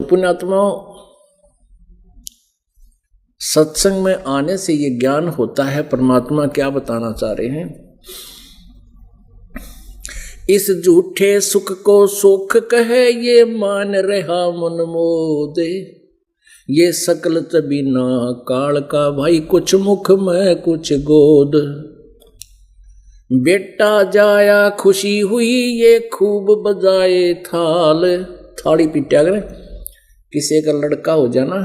पुण्यात्माओं, सत्संग में आने से ये ज्ञान होता है परमात्मा क्या बताना चाह रहे हैं। इस झूठे सुख को सुख कहे ये मान रहा मन मोदे, ये सकल तबीना काल का भाई कुछ मुख में कुछ गोद। बेटा जाया खुशी हुई ये खूब बजाए थाल, थाली पीटा करें। किसी का लड़का हो जाना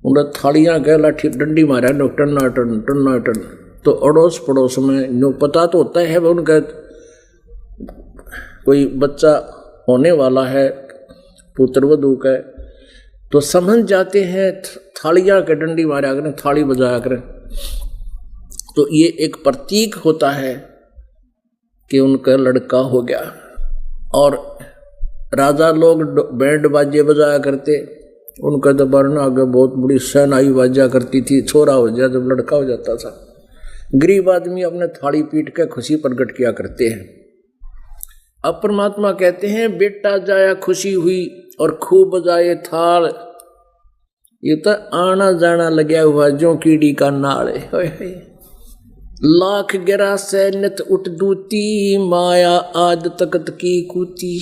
उन्हें थालियां कह लाठी डंडी मारा नो टन्ना टन टन्ना टन, तो अड़ोस पड़ोस में नो पता तो होता है उनका कोई बच्चा होने वाला है पुत्र वधू का, तो समझ जाते हैं थालियां के डंडी मारा करें, थाली बजाया करें। तो ये एक प्रतीक होता है कि उनका लड़का हो गया। और राजा लोग बैंड बाजे बजाया करते, उनका तो वरना आगे बहुत बड़ी सेनाई बाजा करती थी, छोरा हो जाए जब लड़का हो जाता था। गरीब आदमी अपने थाली पीट के खुशी प्रकट किया करते हैं। अब परमात्मा कहते हैं बेटा जाया खुशी हुई और खूब बजाए थाल, ये तो आना जाना लगा हुआ जो कीड़ी का नाल है। लाख गिरा से नित उठ दूती, माया आद तकत की कूती।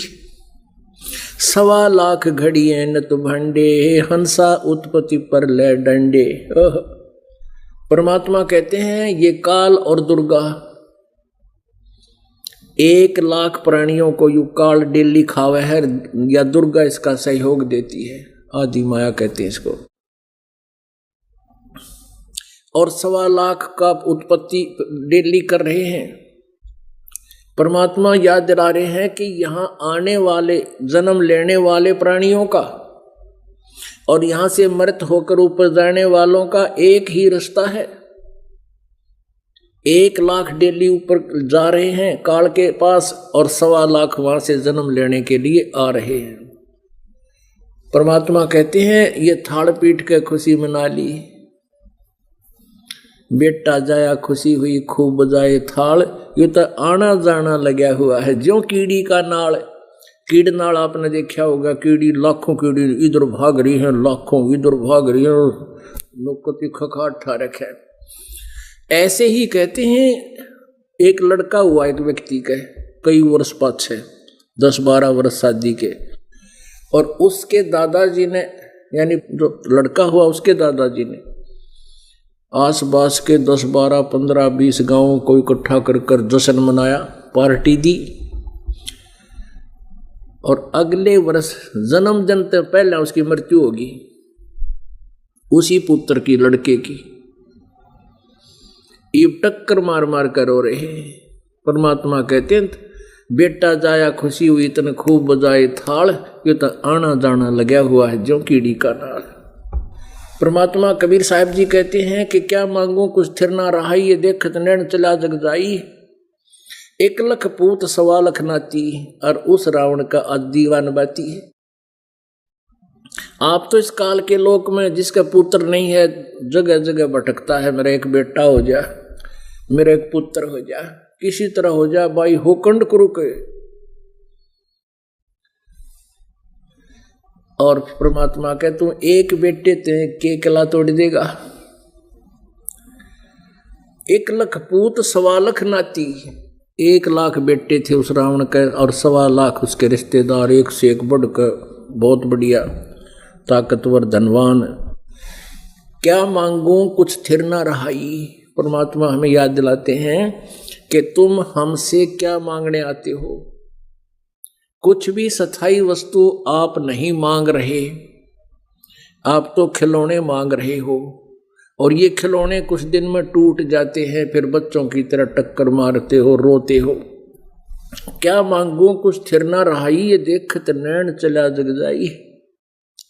1.25 लाख घड़िए नत भंडे, हंसा उत्पत्ति पर ले डंडे। परमात्मा कहते हैं ये काल और दुर्गा 1 लाख प्राणियों को यू काल डेली खावे है, या दुर्गा इसका सहयोग देती है, आदि माया कहते हैं इसको। और 1.25 लाख का उत्पत्ति डेली कर रहे हैं। परमात्मा याद दिला रहे हैं कि यहाँ आने वाले जन्म लेने वाले प्राणियों का और यहाँ से मृत होकर ऊपर जाने वालों का एक ही रास्ता है। 1 लाख डेली ऊपर जा रहे हैं काल के पास और 1.25 लाख वहां से जन्म लेने के लिए आ रहे हैं। परमात्मा कहते हैं ये थाल पीट के खुशी मना ली, बेटा जाया खुशी हुई खूब बजाए थाल, ये तो आना जाना लगा हुआ है जो कीड़ी का नाल। कीड़ नाल आपने देखा होगा, कीड़ी लाखों कीड़ी इधर भाग रही है, लाखों इधर भाग रही है, लोग को खखाट ठा रखे। ऐसे ही कहते हैं एक लड़का हुआ एक व्यक्ति का कई वर्ष पाछे 10-12 वर्ष शादी के, और उसके दादाजी ने, यानी जो लड़का हुआ उसके दादाजी ने आस पास के 10, 12, 15, 20 गांवों को इकट्ठा कर जश्न मनाया, पार्टी दी। और अगले वर्ष जन्मदिन से पहले उसकी मृत्यु होगी, उसी पुत्र की, लड़के की। ये टक्कर मार मार कर रो रहे हैं। परमात्मा कहते हैं बेटा जाया खुशी हुई तन खूब बजाए थाल, ये तो आना जाना लगा हुआ है जो कीड़ी का नाल। परमात्मा कबीर साहब जी कहते हैं कि क्या मांगू कुछ थिर ना रहा, ये देखत नैन चला जग जाई। 1 लाख पूत 1.25 लाख नाती, और उस रावण का दीवान बाती है। आप तो इस काल के लोक में जिसका पुत्र नहीं है जगह जगह भटकता है, मेरा एक बेटा हो जा, मेरा एक पुत्र हो जा, किसी तरह हो जा भाई, होकंड करो के। और परमात्मा कहे तू एक बेटे ते के कला तोड़ देगा। 1 लाख पूत 1.25 लाख नाती, 1 लाख बेटे थे उस रावण के, और 1.25 लाख उसके रिश्तेदार, एक से एक बढ़कर बहुत बढ़िया ताकतवर धनवान। क्या मांगू कुछ थिर ना रहाई। परमात्मा हमें याद दिलाते हैं कि तुम हमसे क्या मांगने आते हो। कुछ भी स्थायी वस्तु आप नहीं मांग रहे, आप तो खिलौने मांग रहे हो, और ये खिलौने कुछ दिन में टूट जाते हैं, फिर बच्चों की तरह टक्कर मारते हो, रोते हो। क्या मांगू कुछ थिर ना रहाई, ये देखत नैन चला जग जाई।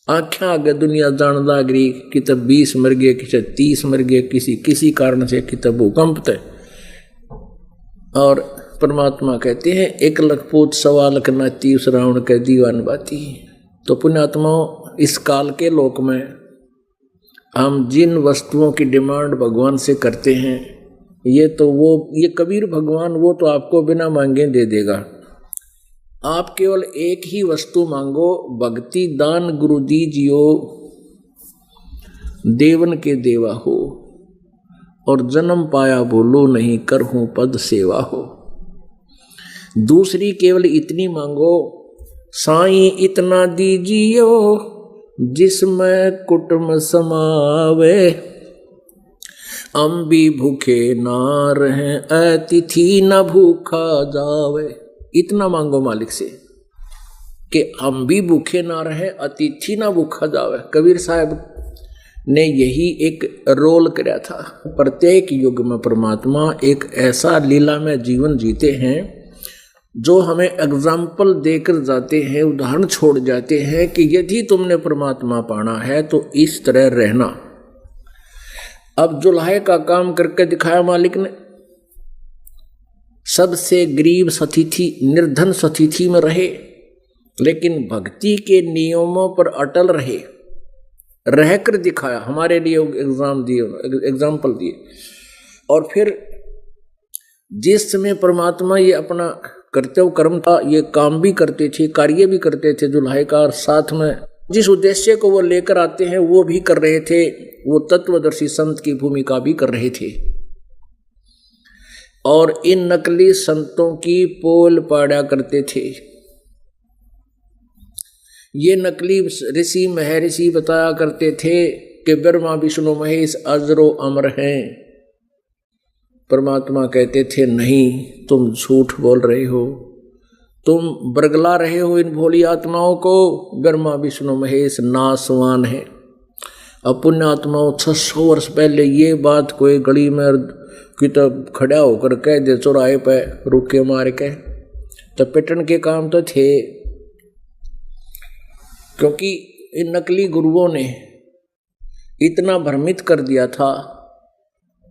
आँखें आगे दुनिया जान लाग रही कि तब 20 मर गए, किसी 30 मर गए, किसी कारण से कि तब भूकंप थे। और परमात्मा कहते हैं 1 लाख पूत 1.25 लाख नाती, उस रावण के दीवान बाती। तो पुण्यात्माओं, इस काल के लोक में हम जिन वस्तुओं की डिमांड भगवान से करते हैं, ये कबीर भगवान वो तो आपको बिना मांगे दे देगा। आप केवल एक ही वस्तु मांगो, भक्ति दान गुरु दीजियो, देवन के देवा हो, और जन्म पाया बोलो नहीं, करहूं पद सेवा हो। दूसरी केवल इतनी मांगो, साईं इतना दीजियो, जिसमें कुटुंब समावे, हम भी भूखे ना रहें, अतिथि न भूखा जावे। इतना मांगो मालिक से कि हम भी भूखे ना रहें, अतिथि ना भूखा जावे। कबीर साहब ने यही एक रोल कराया था। प्रत्येक युग में परमात्मा एक ऐसा लीला में जीवन जीते हैं जो हमें एग्जाम्पल देकर जाते हैं, उदाहरण छोड़ जाते हैं कि यदि तुमने परमात्मा पाना है तो इस तरह रहना। अब जुल्हे का काम करके दिखाया मालिक ने। सबसे गरीब सतिथि, निर्धन सतिथि में रहे, लेकिन भक्ति के नियमों पर अटल रहे, रहकर दिखाया, हमारे लिए एग्जाम्पल दिए। और फिर जिस समय परमात्मा ये अपना कर्तव्य कर्म था, ये काम भी करते थे, कार्य भी करते थे जुल्हे का, और साथ में जिस उद्देश्य को वो लेकर आते हैं वो भी कर रहे थे। वो तत्वदर्शी संत की भूमिका भी कर रहे थे, और इन नकली संतों की पोल पाड़ा करते थे। ये नकली ऋषि महर्षि बताया करते थे कि ब्रह्मा विष्णु महेश अजरो अमर हैं। परमात्मा कहते थे नहीं, तुम झूठ बोल रहे हो, तुम बरगला रहे हो इन भोली आत्माओं को। ब्रह्मा विष्णु महेश नासवान है। अब पुण्य आत्माओं 600 वर्ष पहले ये बात कोई गली में किताब खड़ा होकर कह दे, चौराहे पे रुके मार के, तो पिटन के काम तो थे। क्योंकि इन नकली गुरुओं ने इतना भ्रमित कर दिया था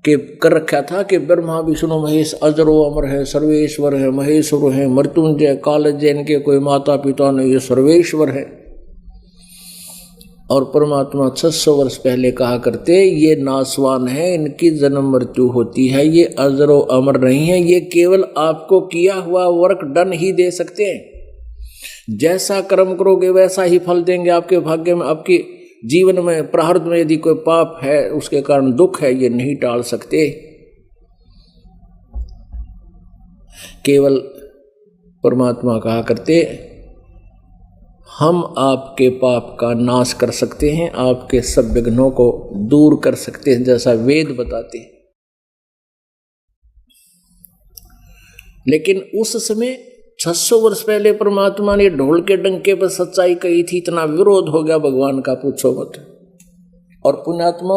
कि कर रखा था कि ब्रह्मा विष्णु महेश अजरो अमर है, सर्वेश्वर है, महेश्वर है, मृत्युंजय कालजय, इनके कोई माता पिता नहीं, ये सर्वेश्वर है। और परमात्मा 600 वर्ष पहले कहा करते ये नासवान है, इनकी जन्म मृत्यु होती है, ये अजरो अमर नहीं है, ये केवल आपको किया हुआ वर्क डन ही दे सकते हैं। जैसा कर्म करोगे वैसा ही फल देंगे आपके भाग्य में। आपकी जीवन में प्रारब्ध में यदि कोई पाप है, उसके कारण दुख है, ये नहीं टाल सकते। केवल परमात्मा कहा करते हम आपके पाप का नाश कर सकते हैं, आपके सब विघ्नों को दूर कर सकते हैं, जैसा वेद बताते हैं। लेकिन उस समय 600 वर्ष पहले परमात्मा ने ढोल के डंके पर सच्चाई कही थी, इतना विरोध हो गया भगवान का, पूछो मत। और पुण्यात्मा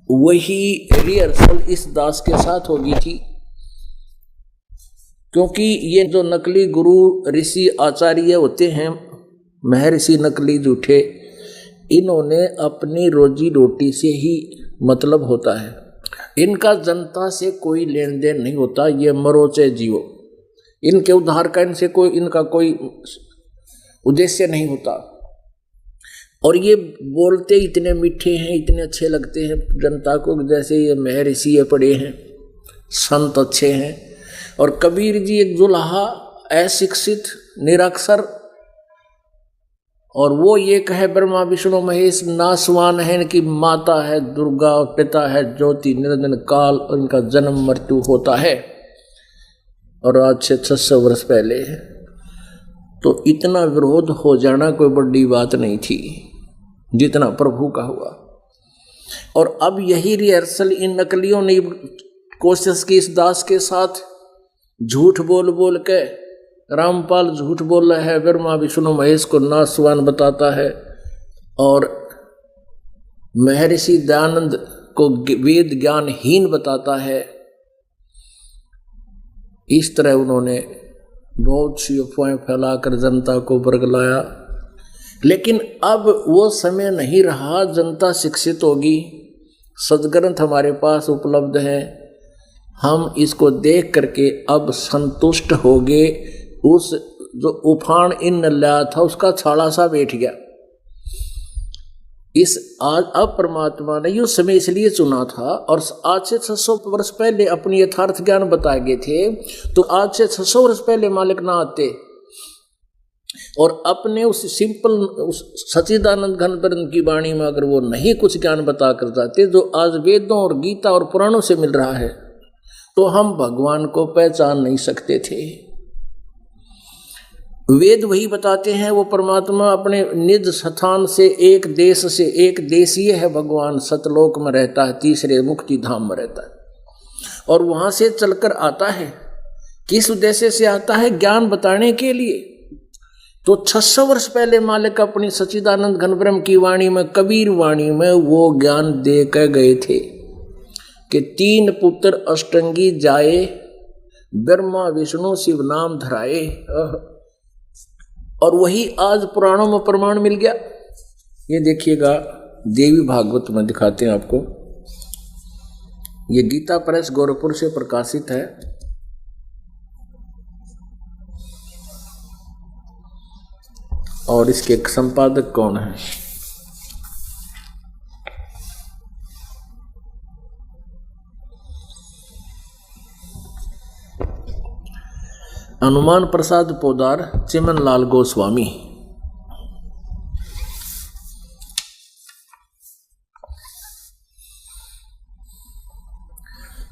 वही रिहर्सल इस दास के साथ होगी थी। क्योंकि ये जो नकली गुरु ऋषि आचार्य होते हैं, महर्षि नकली झूठे, इन्होंने अपनी रोजी रोटी से ही मतलब होता है। इनका जनता से कोई लेन देन नहीं होता, ये मरो चाहे जियो, इनके उद्धार का इनका कोई उद्देश्य नहीं होता। और ये बोलते इतने मीठे हैं, इतने अच्छे लगते हैं जनता को, जैसे ये महर्षि पढ़े हैं, संत अच्छे हैं। और कबीर जी एक दुल्हा अशिक्षित निरक्षर, और वो ये कहे ब्रह्मा विष्णु महेश नासवान है, इनकी माता है दुर्गा और पिता है ज्योति, निरंजन काल, और इनका जन्म मृत्यु होता है। और आज से 600 वर्ष पहले, तो इतना विरोध हो जाना कोई बड़ी बात नहीं थी जितना प्रभु का हुआ। और अब यही रिहर्सल इन नकलियों ने कोशिश की इस दास के साथ, झूठ बोल बोल के। रामपाल झूठ बोल रहा है, ब्रह्मा विष्णु महेश को नासवान बताता है, और महर्षि दयानंद को वेद ज्ञानहीन बताता है। इस तरह उन्होंने बहुत सी अफवाहें फैलाकर जनता को बरगलाया। लेकिन अब वो समय नहीं रहा, जनता शिक्षित होगी, सद्ग्रंथ हमारे पास उपलब्ध है, हम इसको देख करके अब संतुष्ट हो गए। उस जो उफान इन लाया था उसका छाड़ा सा बैठ गया। इस आज अब परमात्मा ने यो समय इसलिए चुना था, और आज से 600 वर्ष पहले अपनी यथार्थ ज्ञान बताए गए थे, तो आज से 600 वर्ष पहले मालिक ना आते और अपने उस सिंपल उस सच्चिदानंद घन ब्रह्म की वाणी में अगर वो नहीं कुछ ज्ञान बता कर जाते जो आज वेदों और गीता और पुराणों से मिल रहा है, तो हम भगवान को पहचान नहीं सकते थे। वेद वही बताते हैं, वो परमात्मा अपने निज स्थान से एक देश से एक देशीय है, भगवान सतलोक में रहता है, तीसरे मुक्ति धाम में रहता है, और वहां से चलकर आता है। किस उद्देश्य से आता है? ज्ञान बताने के लिए। तो 600 वर्ष पहले मालिक अपनी सच्चिदानंद घन ब्रह्म की वाणी में, कबीर वाणी में वो ज्ञान दे कर गए थे कि 3 पुत्र अष्टंगी जाए, ब्रह्मा विष्णु शिव नाम धराए। और वही आज पुराणों में प्रमाण मिल गया। ये देखिएगा, देवी भागवत में दिखाते हैं आपको। ये गीता प्रेस गोरखपुर से प्रकाशित है। और इसके संपादक कौन है? हनुमान प्रसाद पोदार, चिमन लाल गोस्वामी।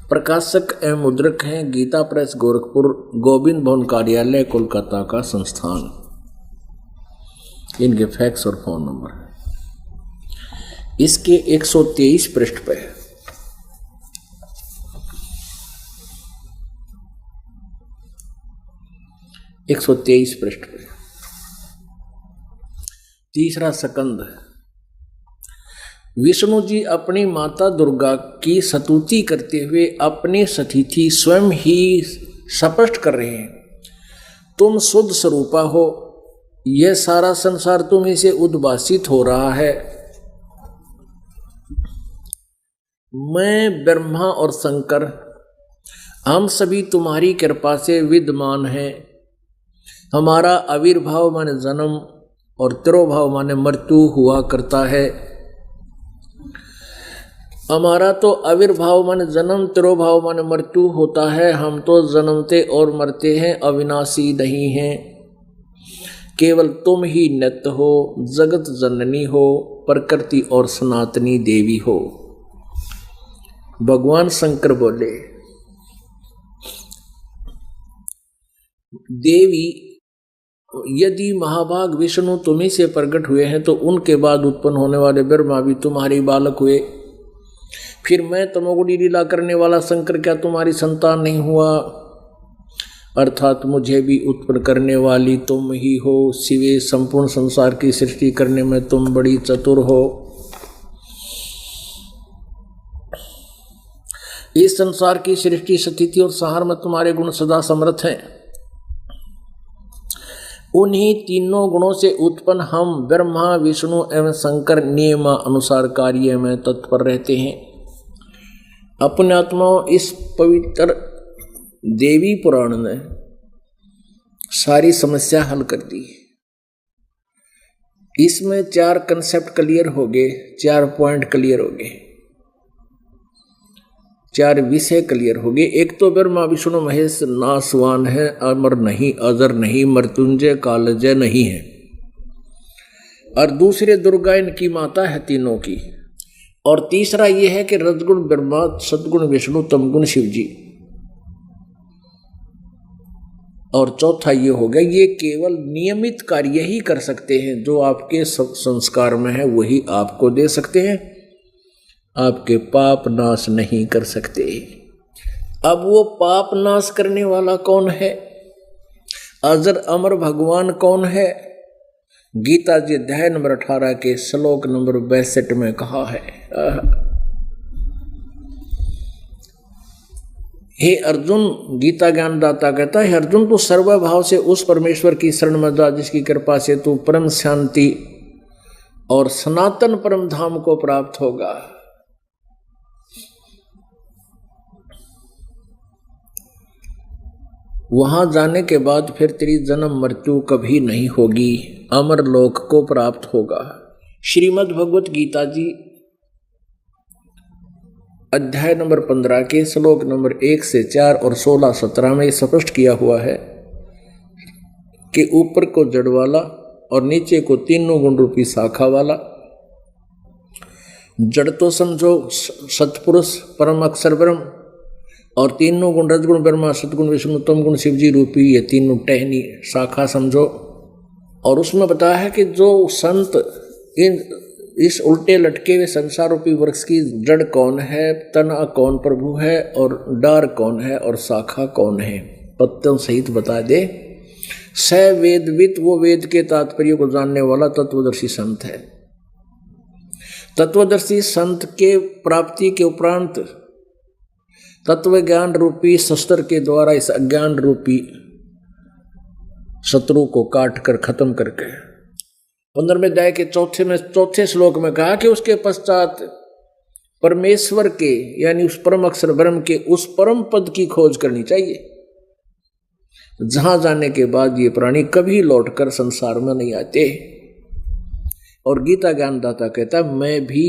प्रकाशक एवं मुद्रक हैं गीता प्रेस गोरखपुर, गोविंद भवन कार्यालय कोलकाता का संस्थान। इनके फैक्स और फोन नंबर इसके 123 पृष्ठ पे है। एक 123 पृष्ठ पे तीसरा स्कंद। विष्णु जी अपनी माता दुर्गा की स्तुति करते हुए अपनी सतिथि स्वयं ही स्पष्ट कर रहे हैं, तुम शुद्ध स्वरूपा हो, यह सारा संसार तुम्हीं से उद्भासित हो रहा है। मैं ब्रह्मा और शंकर हम सभी तुम्हारी कृपा से विद्यमान हैं। हमारा आविर्भाव माने जन्म और तिरोभाव माने मृत्यु हुआ करता है। हमारा तो आविर्भाव माने जन्म, तिरोभाव माने मृत्यु होता है। हम तो जन्मते और मरते हैं, अविनाशी नहीं हैं। केवल तुम ही नित्य हो, जगत जननी हो, प्रकृति और सनातनी देवी हो। भगवान शंकर बोले, देवी यदि महाभाग विष्णु तुम्ही से प्रकट हुए हैं तो उनके बाद उत्पन्न होने वाले ब्रह्मा भी तुम्हारे बालक हुए। फिर मैं तमोगुणी लीला करने वाला शंकर क्या तुम्हारी संतान नहीं हुआ? अर्थात मुझे भी उत्पन्न करने वाली तुम ही हो। शिवे संपूर्ण संसार की सृष्टि करने में तुम बड़ी चतुर हो। इस संसार की सृष्टि, स्थिति और संहार में तुम्हारे गुण सदा समर्थ हैं। उन्हीं तीनों गुणों से उत्पन्न हम ब्रह्मा विष्णु एवं शंकर नियमानुसार कार्य में तत्पर रहते हैं। अपने आत्माओं, इस पवित्र देवी पुराण ने सारी समस्या हल कर दी। इसमें 4 कंसेप्ट क्लियर हो गए, 4 पॉइंट क्लियर हो गए, 4 विषय क्लियर हो गए। एक तो ब्रह्मा विष्णु महेश नासवान है, अमर नहीं, अजर नहीं, मृत्युंजय कालजय नहीं है। और दूसरे दुर्गा इनकी माता है तीनों की। और तीसरा यह है कि रजगुण ब्रह्मा, सदगुण विष्णु, तमगुण शिव जी। और चौथा ये हो गया, ये केवल नियमित कार्य ही कर सकते हैं। जो आपके संस्कार में है वही आपको दे सकते हैं, आपके पाप नाश नहीं कर सकते। अब वो पाप नाश करने वाला कौन है? अजर अमर भगवान कौन है? गीता जी अध्याय नंबर 18 के श्लोक नंबर 62 में कहा है, हे अर्जुन, गीता ज्ञानदाता कहता है, अर्जुन तू सर्वभाव से उस परमेश्वर की शरण में जा जिसकी कृपा से तू परम शांति और सनातन परम धाम को प्राप्त होगा। वहां जाने के बाद फिर तेरी जन्म मृत्यु कभी नहीं होगी, अमर लोक को प्राप्त होगा। श्रीमद् भगवत गीता जी अध्याय नंबर 15 के श्लोक नंबर 1 से 4 और 16-17 में स्पष्ट किया हुआ है कि ऊपर को जड़ वाला और नीचे को तीनों गुण रूपी शाखा वाला। जड़ तो समझो सतपुरुष परम अक्षर ब्रह्म, और तीनों गुण रजगुण ब्रह्मा सतगुण विष्णु तम गुण शिव जी रूपी ये तीनों टहनी शाखा समझो। और उसमें बताया है कि जो संत इस उल्टे लटके हुए संसार रूपी वृक्ष की जड़ कौन है, तना कौन प्रभु है, और डार कौन है, और शाखा कौन है, पत्तों सहित बता दे। स वेदवित, वो वेद के तात्पर्य को जानने वाला तत्वदर्शी संत है। तत्वदर्शी संत के प्राप्ति के उपरांत तत्व ज्ञान रूपी शस्त्र के द्वारा इस अज्ञान रूपी शत्रु को काट कर खत्म करके 15वें अध्याय के चौथे श्लोक में कहा कि उसके पश्चात परमेश्वर के यानी उस परम अक्षर ब्रह्म के उस परम पद की खोज करनी चाहिए, जहां जाने के बाद ये प्राणी कभी लौटकर संसार में नहीं आते। और गीता ज्ञानदाता कहता है मैं भी,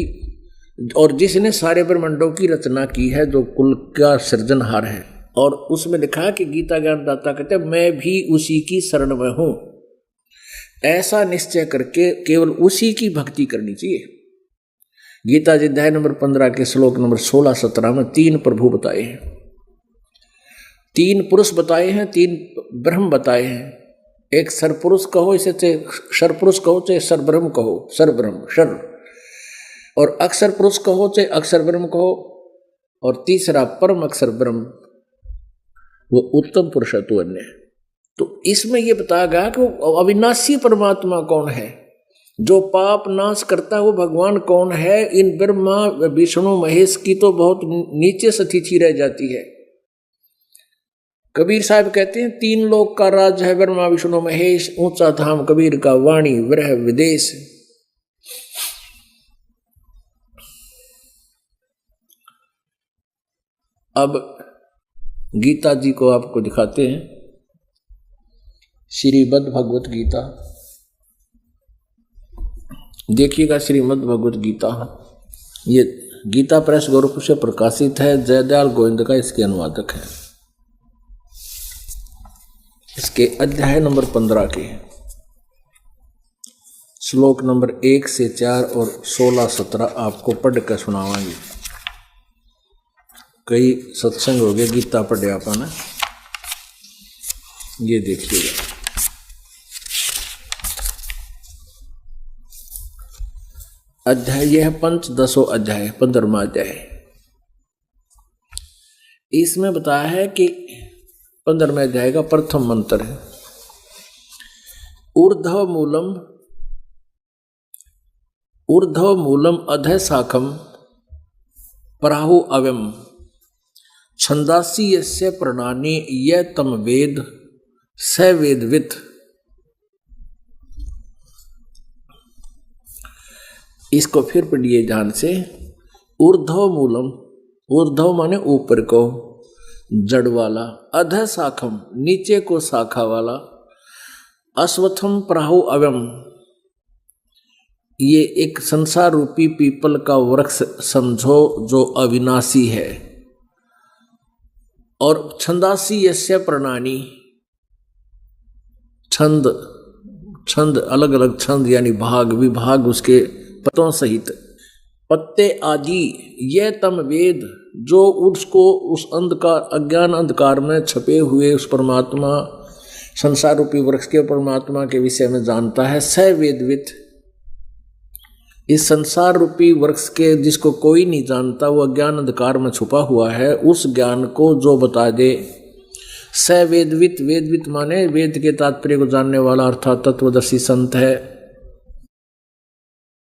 और जिसने सारे ब्रह्मांडों की रचना की है, जो कुल का सृजनहार है, और उसमें लिखा है कि गीता ज्ञानदाता कहते हैं मैं भी उसी की शरण में हूं। ऐसा निश्चय करके केवल उसी की भक्ति करनी चाहिए। गीता जी अध्याय नंबर 15 के श्लोक नंबर 16-17 में 3 प्रभु बताए हैं, 3 पुरुष बताए हैं, 3 ब्रह्म बताए हैं। एक सरपुरुष कहो, इसे सरपुरुष कहो चाहे सरब्रह्म कहो, सरब्रह्म सर, और अक्षर पुरुष कहो चाहे अक्षर ब्रह्म कहो, और तीसरा परम अक्षर ब्रह्म, वो उत्तम पुरुषत्व अन्य। तो इसमें ये बताया गया कि वो अविनाशी परमात्मा कौन है, जो पाप नाश करता है वो भगवान कौन है। इन ब्रह्मा विष्णु महेश की तो बहुत नीचे स्थिति रह जाती है। कबीर साहब कहते हैं 3 लोक का राज है ब्रह्मा विष्णु महेश, ऊंचा धाम कबीर का वाणी विरह विदेश। अब गीता जी को आपको दिखाते हैं, श्रीमद् भगवत गीता। देखिएगा श्रीमद् भगवत गीता, ये गीता प्रेस गोरखपुर से प्रकाशित है, जयदयाल गोविंद का इसके अनुवादक है। इसके अध्याय नंबर 15 के श्लोक नंबर 1 से 4 और 16-17 आपको पढ़ कर सुनावांगे। कई सत्संग हो गए गीता पढ़े आपने, ये देखिएगा। अध्याय यह है पंचदशों अध्याय, 15वां अध्याय। इसमें बताया है कि 15वें अध्याय का प्रथम मंत्र है ऊर्ध्व मूलम अधः शाखम प्राहु अव्यम छंदासी यस्य प्रणानि य तम वेद स वेदवित। इसको फिर पढ़िए ध्यान से। ऊर्ध्व मूलम, ऊर्ध्व माने ऊपर को, जड़ वाला, अधः शाखम नीचे को शाखा वाला, अश्वत्थम प्राहु अव्यम ये एक संसार रूपी पीपल का वृक्ष समझो जो अविनाशी है, और छंदासी यस्य प्रणानि, छंद छंद अलग अलग छंद यानी भाग विभाग उसके पत्तों सहित, पत्ते आदि यह तम वेद जो उसको उस अंधकार अज्ञान अंधकार में छपे हुए उस परमात्मा संसार रूपी वृक्ष के परमात्मा के विषय में जानता है। स वेदवित, इस संसार रूपी वृक्ष के जिसको कोई नहीं जानता, वो अज्ञान अंधकार में छुपा हुआ है, उस ज्ञान को जो बता दे। स वेदवित, वेदवित माने वेद के तात्पर्य को जानने वाला अर्थात तत्वदर्शी संत है।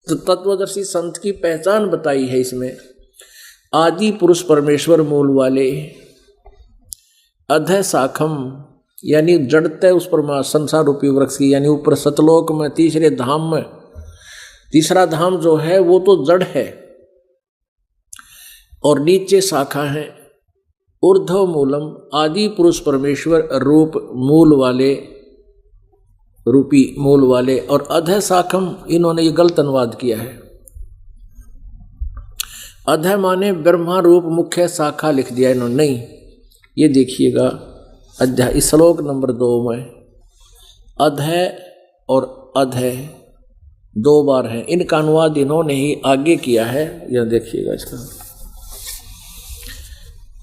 तो तत्वदर्शी संत की पहचान बताई है इसमें। आदि पुरुष परमेश्वर मूल वाले, अधः शाखम यानी जड़ते उस परमात्मा संसार रूपी वृक्ष की, यानी ऊपर सतलोक में तीसरे धाम में, तीसरा धाम जो है वो तो जड़ है और नीचे शाखा है। ऊर्ध्व मूलम आदि पुरुष परमेश्वर रूप मूल वाले रूपी मूल वाले, और अधः शाखम इन्होंने ये गलत अनुवाद किया है। अधः माने ब्रह्मा रूप मुख्य शाखा लिख दिया इन्होंने, नहीं, ये देखिएगा अध्याय इस श्लोक नंबर 2 में अधः और अधः 2 बार है, इनका अनुवाद इन्होंने ही आगे किया है। यह देखिएगा इसका,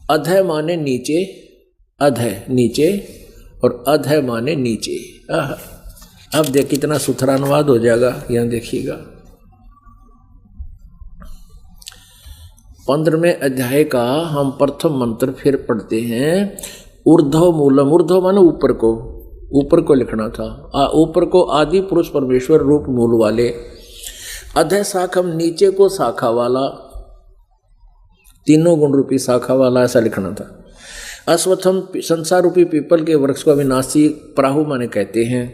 अधः माने नीचे, अधः नीचे, और अधः माने नीचे। अब देख कितना सुथरा अनुवाद हो जाएगा, यहां देखिएगा। 15वें अध्याय का हम प्रथम मंत्र फिर पढ़ते हैं। ऊर्ध्व मूलम, ऊर्ध्व माने ऊपर को, ऊपर को लिखना था, ऊपर को आदि पुरुष परमेश्वर रूप मूल वाले। अधः शाखम नीचे को शाखा वाला, तीनों गुण रूपी शाखा वाला, ऐसा लिखना था। अश्वत्थम संसार रूपी पीपल के वृक्ष को अविनाशी प्राहु माने कहते हैं।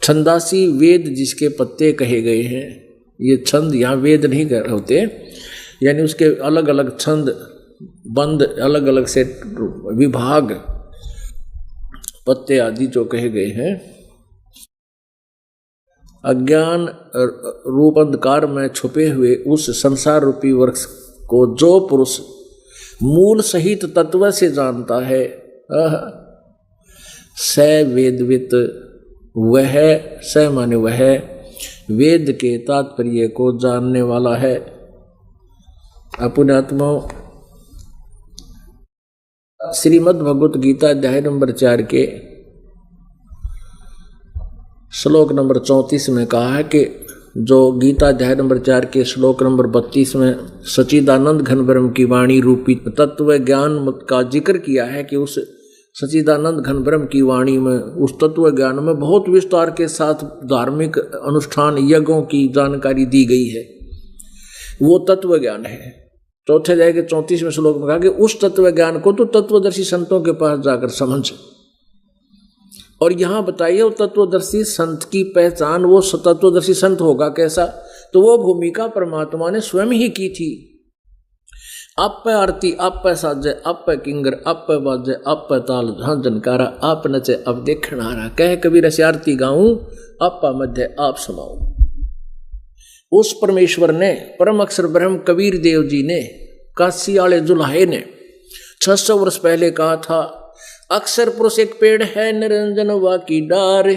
छंदासी वेद जिसके पत्ते कहे गए हैं, ये छंद यहाँ वेद नहीं होते, यानी उसके अलग अलग छंद बंद, अलग अलग से विभाग, पत्ते आदि जो कहे गए हैं। अज्ञान रूप अंधकार में छुपे हुए उस संसार रूपी वृक्ष को जो पुरुष मूल सहित तत्व से जानता है, स वेदवित, वह, स माने वह, वेद के तात्पर्य को जानने वाला है। पुण्यात्मा, श्रीमद् भगवत गीता अध्याय नंबर 4 के श्लोक नंबर 34 में कहा है कि जो गीता अध्याय नंबर 4 के श्लोक नंबर 32 में सच्चिदानंद घन ब्रह्म की वाणी रूपी तत्व ज्ञान का जिक्र किया है कि उस सच्चिदानंद घन ब्रह्म की वाणी में, उस तत्व ज्ञान में बहुत विस्तार के साथ धार्मिक अनुष्ठान यज्ञों की जानकारी दी गई है। वो तत्व ज्ञान है। चौथे अध्याय के 34वें श्लोक में कहा कि उस तत्व ज्ञान को तो तत्वदर्शी संतों के पास जाकर समझ। और यहाँ बताइए वो तत्वदर्शी संत की पहचान, वो तत्वदर्शी संत होगा कैसा? तो वो भूमिका परमात्मा ने स्वयं ही की थी। आप पे आरती, आप पे साजे, आप पे किंगर, आप पे बाजे, आप पे ताल हाँ जनकारा, आप नचे अब देखण हारा, कह कबीर ऐसी आरती गाऊं, आप पा मध्य आप समाऊं। उस परमेश्वर ने, परम अक्षर ब्रह्म कबीर देव जी ने, काशी वाले जुल्हे ने 600 वर्ष पहले कहा था, अक्षर पुरुष एक पेड़ है, निरंजन वा की डार,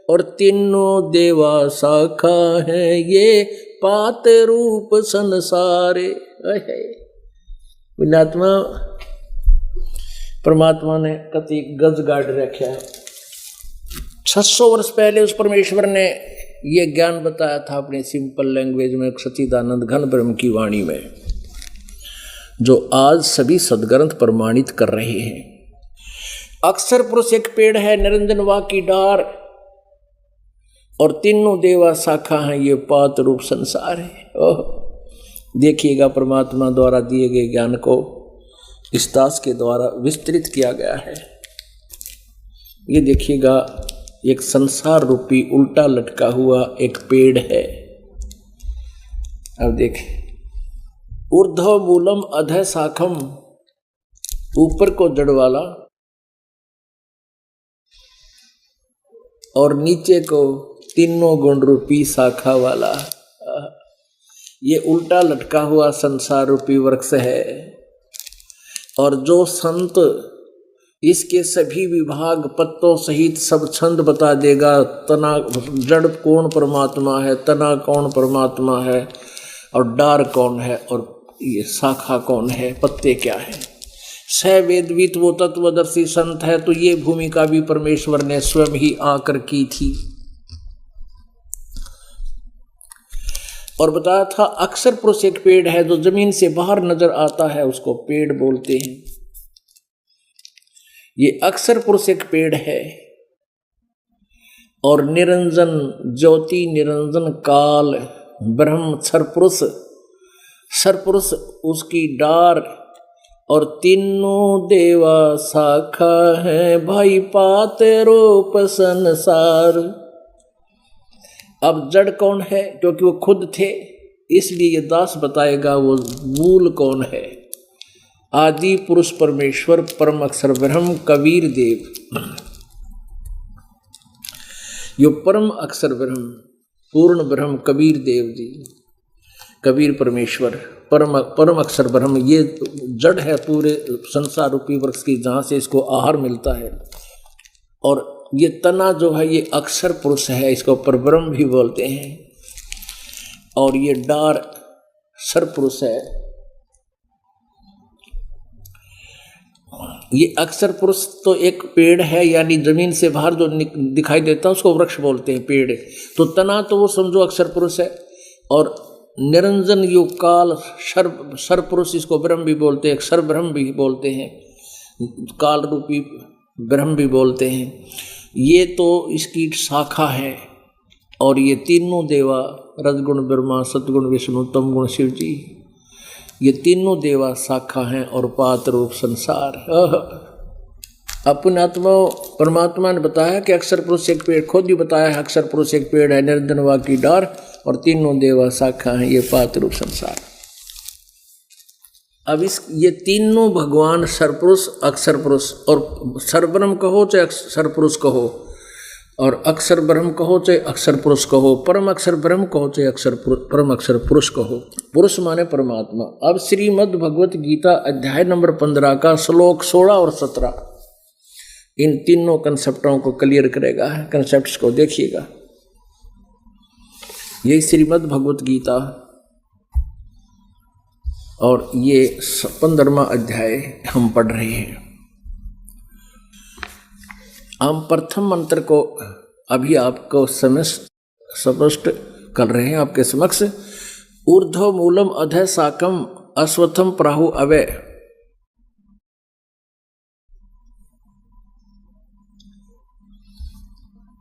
और तीनों देवा शाखा है, ये पात रूप संसारे। विनात्मा परमात्मा ने कति गज गाड़ रखा है। 600 वर्ष पहले उस परमेश्वर ने ये ज्ञान बताया था अपने सिंपल लैंग्वेज में, सच्चिदानंद घन ब्रह्म की वाणी में, जो आज सभी सदग्रंथ प्रमाणित कर रहे हैं। अक्षर पुरुष एक पेड़ है, निरंजन वा की डार, और तीनों देवा शाखा हैं, ये पात रूप संसार है। ओह, देखिएगा परमात्मा द्वारा दिए गए ज्ञान को इस दास के द्वारा विस्तृत किया गया है। ये देखिएगा एक संसार रूपी उल्टा लटका हुआ एक पेड़ है। अब देखें, ऊर्ध्व मूलम अधः शाखम, ऊपर को जड़ वाला और नीचे को तीनों गुण रूपी शाखा वाला, ये उल्टा लटका हुआ संसार रूपी वृक्ष है। और जो संत इसके सभी विभाग पत्तों सहित सब छंद बता देगा, तना जड़ कौन परमात्मा है, तना कौन परमात्मा है, और डार कौन है, और ये शाखा कौन है, पत्ते क्या है, स वेदवित वो तत्वदर्शी संत है। तो ये भूमिका भी परमेश्वर ने स्वयं ही आकर की थी। और बताया था अक्षर पुरुष एक पेड़ है, जो जमीन से बाहर नजर आता है उसको पेड़ बोलते हैं। ये अक्षर पुरुष एक पेड़ है, और निरंजन ज्योति, निरंजन काल ब्रह्म सरपुरुष, सरपुरुष उसकी डार, और तीनों देवा शाखा है, भाई पात रूप संसार। अब जड़ कौन है? क्योंकि वो खुद थे, इसलिए ये दास बताएगा वो मूल कौन है। आदि पुरुष परमेश्वर परम अक्षर ब्रह्म कबीर देव। यो परम अक्षर ब्रह्म, पूर्ण ब्रह्म कबीर देव जी, कबीर परमेश्वर परम अक्षर ब्रह्म, ये जड़ है पूरे संसार रूपी वृक्ष की, जहाँ से इसको आहार मिलता है। और ये तना जो है ये अक्षर पुरुष है, इसको परब्रह्म भी बोलते हैं। और ये डार सरपुरुष है। ये अक्षर पुरुष तो एक पेड़ है, यानी जमीन से बाहर जो दिखाई देता है उसको वृक्ष बोलते हैं, पेड़। तो तना तो वो समझो अक्षर पुरुष है। और निरंजन युग काल सरपुरुष, इसको ब्रह्म भी बोलते हैं, अक्षर ब्रह्म भी बोलते हैं, काल रूपी ब्रह्म भी बोलते हैं। ये तो इसकी शाखा है। और ये तीनों देवा, रजगुण ब्रह्मा, सतगुण विष्णु, तमगुण शिव जी, ये तीनों देवा शाखा हैं और पात रूप संसार। अपने आत्मा परमात्मा ने बताया कि अक्षर पुरुष एक पेड़, खुद ही बताया है अक्षर पुरुष एक पेड़ है, निरंजन वा की डार, और तीनों देवा शाखा हैं, ये पात रूप संसार। अब ये तीनों भगवान सरपुरुष, अक्षर पुरुष, और सरब्रह्म कहो चाहे अक्षर पुरुष कहो, और अक्षर ब्रह्म कहो चाहे अक्षर पुरुष कहो, परम अक्षर ब्रह्म कहो चाहे परम अक्षर पुरुष कहो, पुरुष माने परमात्मा। अब श्रीमद् भगवत गीता अध्याय नंबर 15 का श्लोक 16 और 17 इन तीनों कंसेप्टों को क्लियर करेगा। कंसेप्ट्स को देखिएगा। यही श्रीमद् भगवत गीता और ये 15वां अध्याय हम पढ़ रहे हैं। हम प्रथम मंत्र को अभी आपको स्पष्ट कर रहे हैं आपके समक्ष। ऊर्ध्व मूलम अधः शाकम अश्वत्थम प्राहु अवय।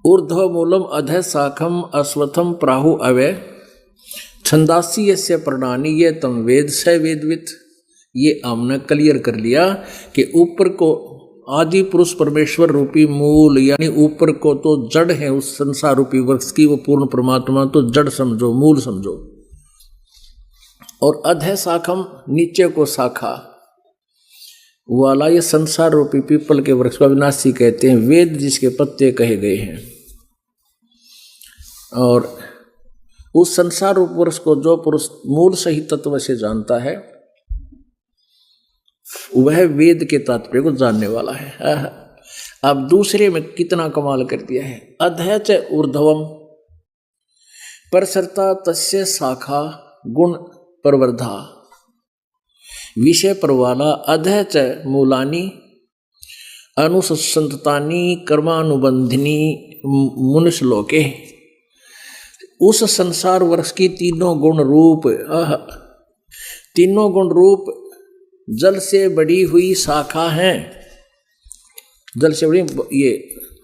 ऊर्ध्व मूलम अधः शाखम अश्वत्थम प्राहु अवय। छंदासी यस्य प्रणानी ये तम वेद स वेदवित। ये हमने क्लियर कर लिया कि ऊपर को आदि पुरुष परमेश्वर रूपी मूल, यानी ऊपर को तो जड़ है उस संसार रूपी वृक्ष की, वो पूर्ण परमात्मा तो जड़ समझो, मूल समझो। और अधः शाखम, नीचे को शाखा वाला, ये संसार रूपी पीपल के वृक्ष को अविनाशी कहते हैं, वेद जिसके पत्ते कहे गए हैं। और उस संसार रूप वृक्ष को जो पुरुष मूल सही तत्व से जानता है वह वेद के तात्पर्य को जानने वाला है। अब दूसरे में कितना कमाल कर दिया है। अधः च ऊर्ध्वम परसर्ता तस्य शाखा गुण प्रवर्धा विषय परवाला। अधः च मूलानि अनुसंततानि कर्मानुबंधिनी मुनिश्लोके। उस संसार वृक्ष की तीनों गुण रूप, तीनों गुण रूप जल से बड़ी हुई शाखा हैं। जल से बड़ी ये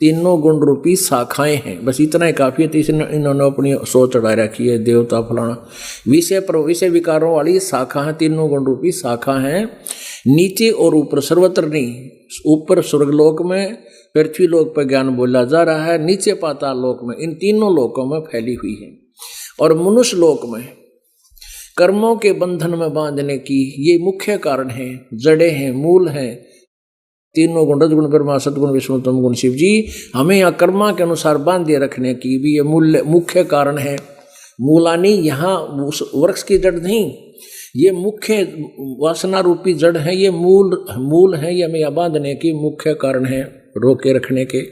तीनों गुण रूपी शाखाएं हैं। बस इतना ही काफी है। तो इन्होंने अपनी सोच चढ़ा रखी है, देवता फलाना। विषय विकारों वाली शाखा है, तीनों गुण रूपी शाखा हैं। नीचे और ऊपर, सर्वत्र नहीं। ऊपर स्वर्गलोक में, पृथ्वी लोक पर ज्ञान बोला जा रहा है, नीचे पाताल लोक में, इन तीनों लोकों में फैली हुई है। और मनुष्य लोक में कर्मों के बंधन में बांधने की ये मुख्य कारण है, जड़े हैं, मूल हैं। तीनों गुण, रजगुण ब्रह्मा, सतगुण विष्णु, तमगुण शिव जी, हमें यहाँ कर्मा के अनुसार बांधे रखने की भी ये मुख्य कारण है। मूलानी, यहाँ वृक्ष की जड़ नहीं, ये मुख्य वासना रूपी जड़ है, ये मूल है, ये हमें बांधने की मुख्य कारण है, रोके रखने के।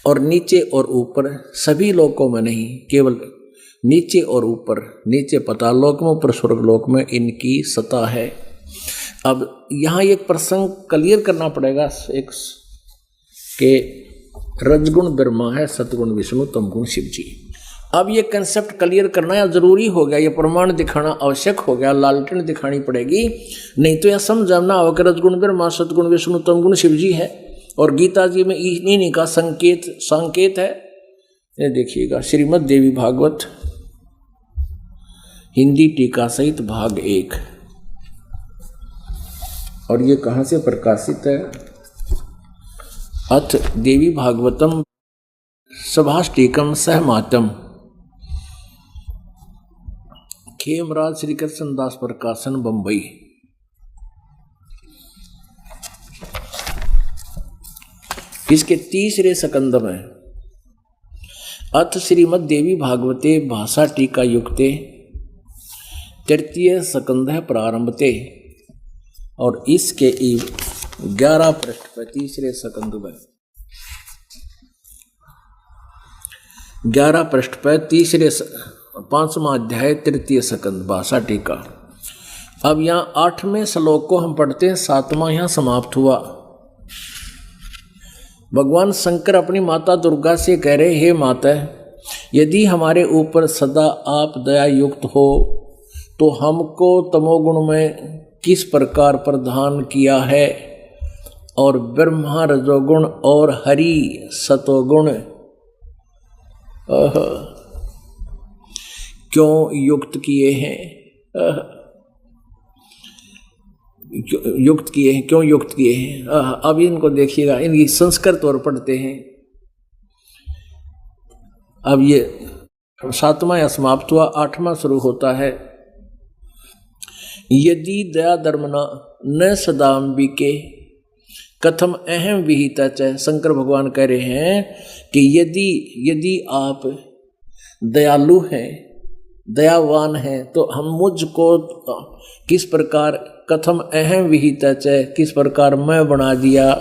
और नीचे और ऊपर सभी लोकों में नहीं, केवल नीचे और ऊपर, नीचे पाताल लोक में, ऊपर स्वर्ग लोक में इनकी सत्ता है। अब यहाँ एक प्रसंग क्लियर करना पड़ेगा एक के रजगुण ब्रह्मा है, सतगुण विष्णु, तमगुण शिव जी। अब ये कंसेप्ट क्लियर करना जरूरी हो गया, ये प्रमाण दिखाना आवश्यक हो गया, लालटेन दिखानी पड़ेगी, नहीं तो यह समझना होगा कि रजगुण ब्रह्मा, सतगुण विष्णु, तमगुण शिव जी है। और गीता जी में इन्हीं का संकेत है। ये देखिएगा, श्रीमद् देवी भागवत हिंदी टीका सहित भाग 1। और ये कहाँ से प्रकाशित है? अथ देवी भागवतम सभाष्टिकम सहमातम, खेमराज श्री कृष्ण दास प्रकाशन, बंबई। इसके तीसरे स्कंद में अथ श्रीमद् देवी भागवते भाषा टीका युक्ते तृतीय स्कंध प्रारंभते। और इसके 11 पृष्ठ पर तीसरे स्कंध में 11 पृष्ठ पर तीसरे 5वां अध्याय तृतीय स्कंध भाषा टीका। अब यहाँ 8वें श्लोक को हम पढ़ते हैं, 7वां यहाँ समाप्त हुआ। भगवान शंकर अपनी माता दुर्गा से कह रहे, हे माता, यदि हमारे ऊपर सदा आप दया युक्त हो तो हमको तमोगुण में किस प्रकार प्रदान किया है, और ब्रह्मा रजोगुण और हरि सतोगुण क्यों युक्त किए हैं, क्यों युक्त किए हैं। अब इनको देखिएगा, इनकी संस्कृत और पढ़ते हैं। अब ये 7वां या समाप्त हुआ, 8वां शुरू होता है। यदि दया धर्मना न सदाम्बिके कथम अहम विहिता च। शंकर भगवान कह रहे हैं कि यदि आप दयालु हैं, दयावान हैं, तो हम मुझको किस प्रकार, कथम अहम विहिता च, किस प्रकार मैं बना दिया,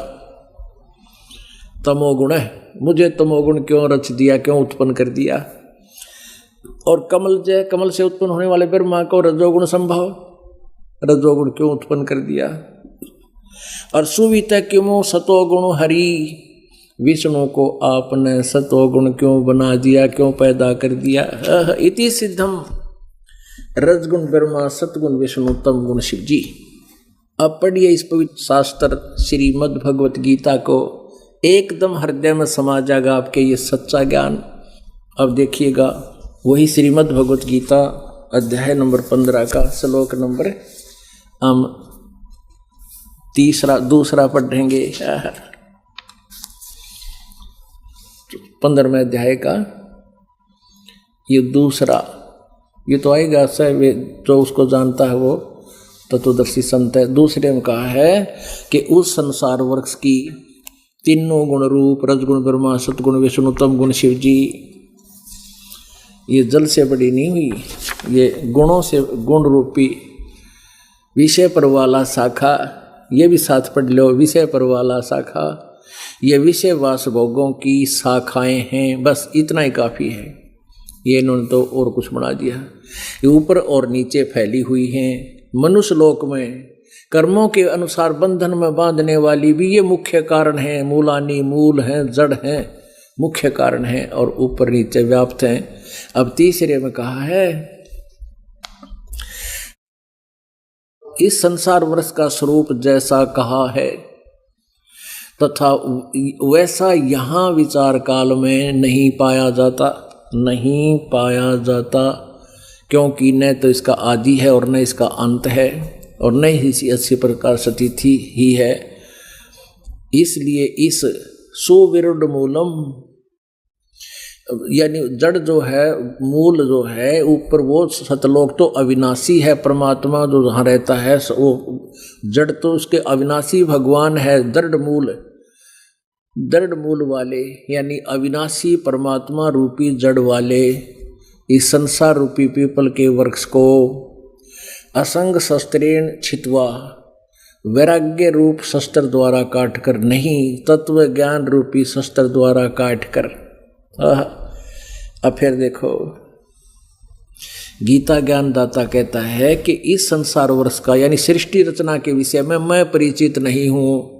तमोगुण है, मुझे तमोगुण क्यों रच दिया, क्यों उत्पन्न कर दिया। और कमल से उत्पन्न होने वाले ब्रह्मा को रजोगुण संभव, रजोगुण क्यों उत्पन्न कर दिया। और सुवित क्यों सतोगुण हरि, विष्णु को आपने सतोगुण क्यों बना दिया, क्यों पैदा कर दिया। इति सिद्धम रजगुण ब्रह्मा सतगुण विष्णु तम गुण शिव जी। अब पढ़िए इस पवित्र शास्त्र श्रीमद् भगवत गीता को, एकदम हृदय में समा जाएगा आपके ये सच्चा ज्ञान। अब देखिएगा वही श्रीमद् भगवत गीता अध्याय नंबर 15 का श्लोक नंबर हम दूसरा पढ़ेंगे। 15वें अध्याय का ये दूसरा, ये तो आएगा जो उसको जानता है वो तत्वदर्शी संत है। दूसरे में कहा है कि उस संसार वृक्ष की तीनों गुण रूप, रजगुण ब्रह्मा सतगुण विष्णु तम गुण शिव जी, ये जल से बड़ी नहीं हुई, ये गुणों से गुण रूपी विषय पर वाला शाखा, ये भी साथ पढ़ लो, विषय पर वाला शाखा, ये विषय वास भोगों की शाखाएं हैं। बस इतना ही काफ़ी है, ये इन्होंने तो और कुछ बना दिया। ये ऊपर और नीचे फैली हुई हैं। मनुष्य लोक में कर्मों के अनुसार बंधन में बांधने वाली भी ये मुख्य कारण है, मूलानी मूल हैं, जड़ हैं, मुख्य कारण है, और ऊपर नीचे व्याप्त हैं। अब तीसरे में कहा है इस संसार वृक्ष का स्वरूप जैसा कहा है तथा वैसा यहाँ विचार काल में नहीं पाया जाता, क्योंकि न तो इसका आदि है और न इसका अंत है, और न ही इसी अच्छी प्रकार स्थिति ही है। इसलिए इस सुविरुद्ध मूलम, यानी जड़ जो है, मूल जो है ऊपर, वो सतलोक तो अविनाशी है, परमात्मा जो जहाँ रहता है वो जड़ तो उसके अविनाशी भगवान है। दृढ़ मूल वाले यानी अविनाशी परमात्मा रूपी जड़ वाले इस संसार रूपी पीपल के वृक्ष को असंग शस्त्रेण छित्वा, वैराग्य रूप शस्त्र द्वारा काट कर नहीं, तत्व ज्ञान रूपी शस्त्र द्वारा काट कर। अब फिर देखो, गीता ज्ञानदाता कहता है कि इस संसार वृक्ष का यानी सृष्टि रचना के विषय में मैं परिचित नहीं हूँ,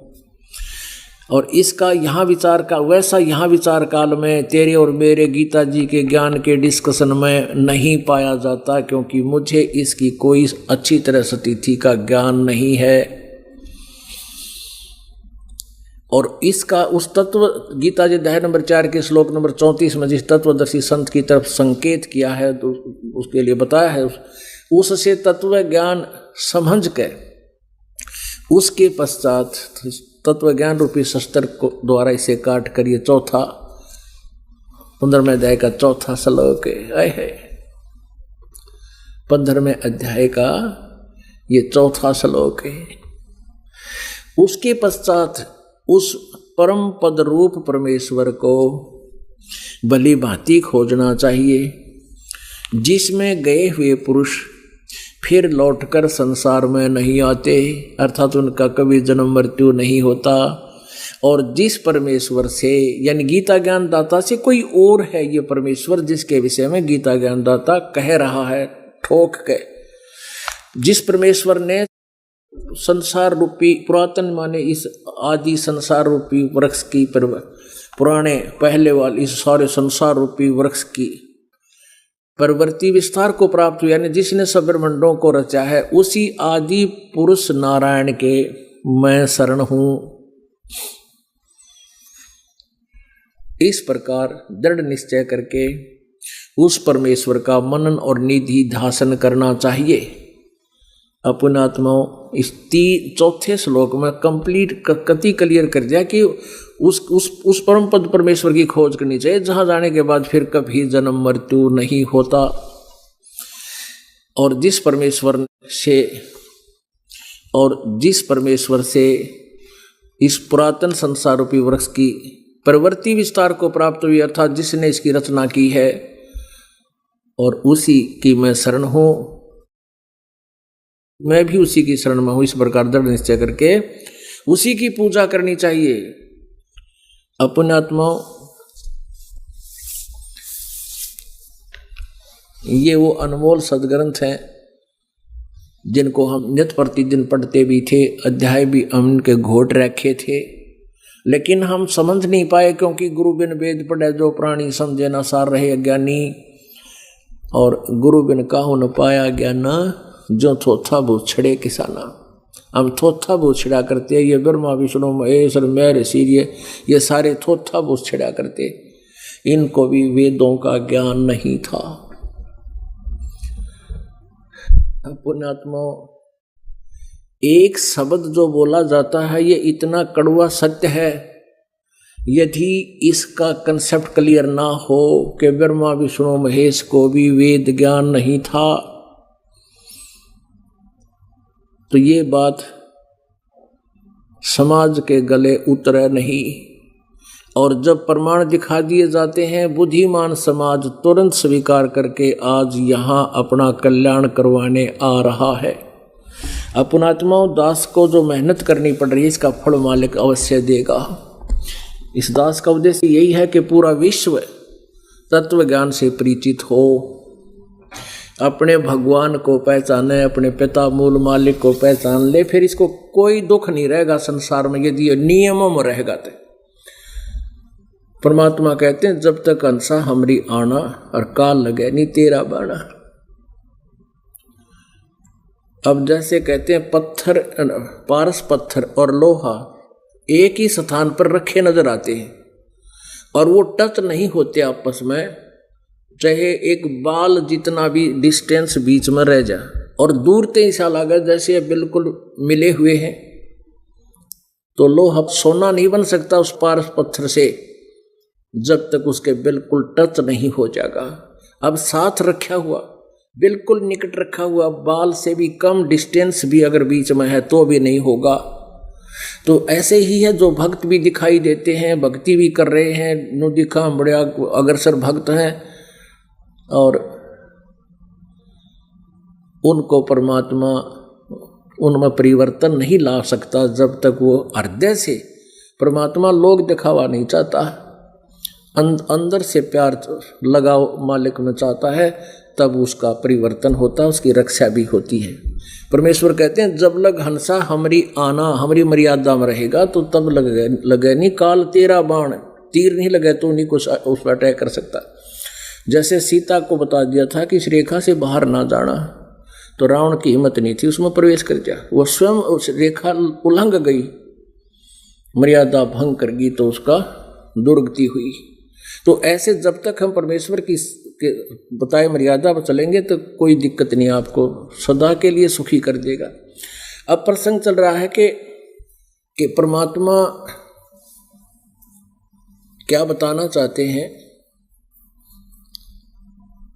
और इसका यहाँ विचार का वैसा यहाँ विचार काल में तेरे और मेरे गीता जी के ज्ञान के डिस्कशन में नहीं पाया जाता, क्योंकि मुझे इसकी कोई अच्छी तरह स्थिति का ज्ञान नहीं है। और इसका उस तत्व गीता जी अध्याय नंबर 4 के श्लोक नंबर 34 में जिस तत्वदर्शी संत की तरफ संकेत किया है, तो उसके लिए बताया है, उससे तत्व ज्ञान समझ के उसके पश्चात तत्व ज्ञान रूपी शस्त्र को द्वारा इसे काट कर, ये 15वें अध्याय का 4था श्लोक है। 15वें अध्याय का ये 4था श्लोक है। उसके पश्चात उस परम पद रूप परमेश्वर को भली भांति खोजना चाहिए, जिसमें गए हुए पुरुष फिर लौटकर संसार में नहीं आते, अर्थात उनका कभी जन्म मृत्यु नहीं होता। और जिस परमेश्वर से, यानी गीता ज्ञान दाता से कोई और है ये परमेश्वर, जिसके विषय में गीता ज्ञान दाता कह रहा है ठोक के, जिस परमेश्वर ने संसार रूपी पुरातन माने इस आदि संसार रूपी वृक्ष की पुराने पहले वाले इस सारे संसार रूपी वृक्ष की परवर्ती विस्तार को प्राप्त हुआ, यानी जिसने सब ब्रह्मांडों को रचा है, उसी आदि पुरुष नारायण के मैं शरण हूं। इस प्रकार दृढ़ निश्चय करके उस परमेश्वर का मनन और निधि ध्यान करना चाहिए। अपने आत्माओं इस चौथे श्लोक में कंप्लीट कति क्लियर कर दिया कि उस परम पद परमेश्वर की खोज करनी चाहिए, जहां जाने के बाद फिर कभी जन्म मृत्यु नहीं होता। और जिस परमेश्वर से इस पुरातन संसार रूपी वृक्ष की प्रवृत्ति विस्तार को प्राप्त हुई, अर्थात जिसने इसकी रचना की है, और उसी की मैं शरण हूं, मैं भी उसी की शरण में हूं। इस प्रकार दृढ़ निश्चय करके उसी की पूजा करनी चाहिए। अपने आत्माओं, ये वो अनमोल सदग्रंथ हैं जिनको हम नित्य प्रतिदिन पढ़ते भी थे, अध्याय भी उनके घोट रखे थे, लेकिन हम समझ नहीं पाए, क्योंकि गुरु बिन वेद पढ़े जो प्राणी समझे न सार रहे अज्ञानी, और गुरु बिन काहू न पाया ज्ञान जो थोथा बूछड़े किसाना। हम थोथा बूछड़ा करते, ये ब्रह्मा विष्णु महेश और मैं ऋषि ये सारे थोथा बूछड़ा करते, इनको भी वेदों का ज्ञान नहीं था। पुण्यात्माओं, एक शब्द जो बोला जाता है ये इतना कड़वा सत्य है, यदि इसका कंसेप्ट क्लियर ना हो कि ब्रह्मा विष्णु महेश को भी वेद ज्ञान नहीं था, तो ये बात समाज के गले उतरे नहीं। और जब प्रमाण दिखा दिए जाते हैं, बुद्धिमान समाज तुरंत स्वीकार करके आज यहाँ अपना कल्याण करवाने आ रहा है। अपनात्माओं, दास को जो मेहनत करनी पड़ रही है, इसका फल मालिक अवश्य देगा। इस दास का उद्देश्य यही है कि पूरा विश्व तत्व ज्ञान से परिचित हो, अपने भगवान को पहचाने, अपने पिता मूल मालिक को पहचान ले, फिर इसको कोई दुख नहीं रहेगा संसार में यदि ये नियमों में रहेगा। तो परमात्मा कहते हैं, जब तक हंसा हमरी आना और काल लगे नहीं तेरा बाना। अब जैसे कहते हैं पत्थर, पारस पत्थर और लोहा एक ही स्थान पर रखे नजर आते हैं और वो टच नहीं होते आपस में, चाहे एक बाल जितना भी डिस्टेंस बीच में रह जाए, और दूर से ऐसा लगा जैसे बिल्कुल मिले हुए हैं। तो लोहा सोना नहीं बन सकता उस पारस पत्थर से जब तक उसके बिल्कुल टच नहीं हो जाएगा। अब साथ रखा हुआ, बिल्कुल निकट रखा हुआ, बाल से भी कम डिस्टेंस भी अगर बीच में है तो भी नहीं होगा। तो ऐसे ही है, जो भक्त भी दिखाई देते हैं, भक्ति भी कर रहे हैं, नु दिखा बड़े अग्रसर भक्त हैं, और उनको परमात्मा उनमें परिवर्तन नहीं ला सकता जब तक वो हृदय से परमात्मा लोग दिखावा नहीं चाहता, अंदर से प्यार लगाव मालिक में चाहता है, तब उसका परिवर्तन होता है, उसकी रक्षा भी होती है। परमेश्वर कहते हैं, जब लग हंसा हमारी आना, हमारी मर्यादा में रहेगा तो तब लगे नहीं काल तेरा बाण, तीर नहीं लगे तो नहीं कुछ उस पर अटैक कर सकता। जैसे सीता को बता दिया था कि इस रेखा से बाहर ना जाना, तो रावण की हिम्मत नहीं थी उसमें प्रवेश कर जा, वो स्वयं उस रेखा उल्लंघ गई, मर्यादा भंग कर गई, तो उसका दुर्गति हुई। तो ऐसे जब तक हम परमेश्वर की बताए मर्यादा पर चलेंगे तो कोई दिक्कत नहीं, आपको सदा के लिए सुखी कर देगा। अब प्रसंग चल रहा है कि परमात्मा क्या बताना चाहते हैं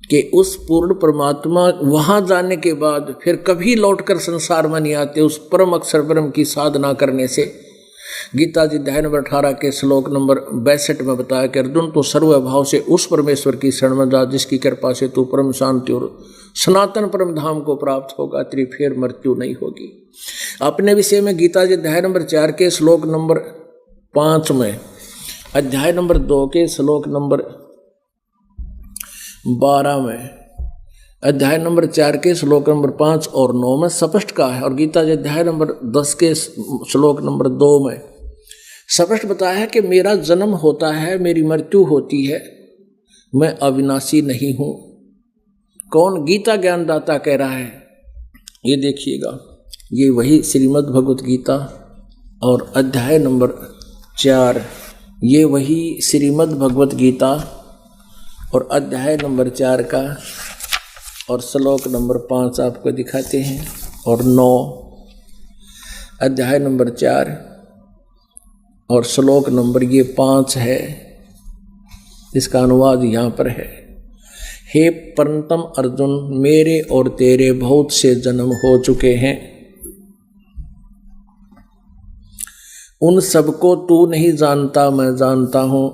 कि उस पूर्ण परमात्मा वहां जाने के बाद फिर कभी लौटकर संसार में नहीं आते। उस परम अक्षर ब्रह्म की साधना करने से गीता जी अध्याय नंबर 18 के श्लोक नंबर 62 में बताया कि अर्जुन तो सर्वभाव से उस परमेश्वर की शरण में जा जिसकी कृपा से तू परम शांति और सनातन परम धाम को प्राप्त होगा, तेरी फिर मृत्यु नहीं होगी। अपने विषय में गीता जी अध्याय नंबर 4 के श्लोक नंबर 5 में, अध्याय नंबर 2 के श्लोक नंबर 12 में, अध्याय नंबर 4 के श्लोक नंबर 5 और 9 में स्पष्ट कहा है, और गीता जी अध्याय नंबर 10 के श्लोक नंबर 2 में स्पष्ट बताया है कि मेरा जन्म होता है, मेरी मृत्यु होती है, मैं अविनाशी नहीं हूं। कौन? गीता ज्ञानदाता कह रहा है। ये देखिएगा, ये वही श्रीमद् भगवत गीता और अध्याय नंबर 4, ये वही श्रीमद् भगवत गीता और अध्याय नंबर 4 का और श्लोक नंबर 5 आपको दिखाते हैं, और 9 अध्याय नंबर 4 और श्लोक नंबर ये 5 है। इसका अनुवाद यहाँ पर है। हे परंतम अर्जुन, मेरे और तेरे बहुत से जन्म हो चुके हैं, उन सबको तू नहीं जानता, मैं जानता हूं।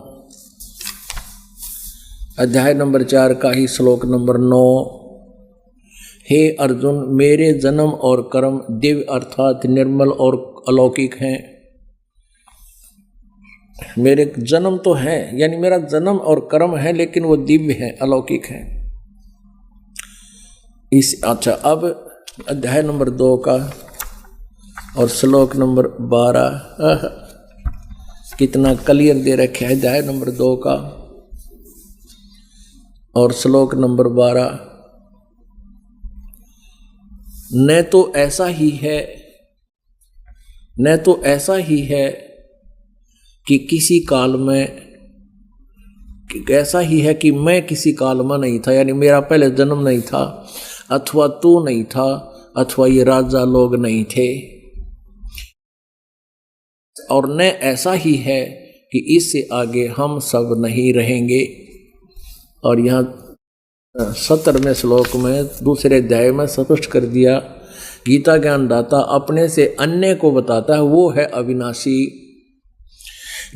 अध्याय नंबर 4 का ही श्लोक नंबर 9, हे अर्जुन, मेरे जन्म और कर्म दिव्य अर्थात निर्मल और अलौकिक हैं। मेरे जन्म तो है, यानी मेरा जन्म और कर्म है, लेकिन वो दिव्य है, अलौकिक है। अच्छा, अब अध्याय नंबर 2 का और श्लोक नंबर 12 कितना क्लियर दे रखे है। अध्याय नंबर 2 का और श्लोक नंबर 12, न तो ऐसा ही है, न तो ऐसा ही है कि किसी काल में, ऐसा ही है कि मैं किसी काल में नहीं था, यानी मेरा पहले जन्म नहीं था, अथवा तू नहीं था, अथवा ये राजा लोग नहीं थे, और न ऐसा ही है कि इससे आगे हम सब नहीं रहेंगे। और यहाँ 17वें श्लोक में दूसरे अध्याय में स्पष्ट कर दिया, गीता ज्ञानदाता अपने से अन्य को बताता है, वो है अविनाशी,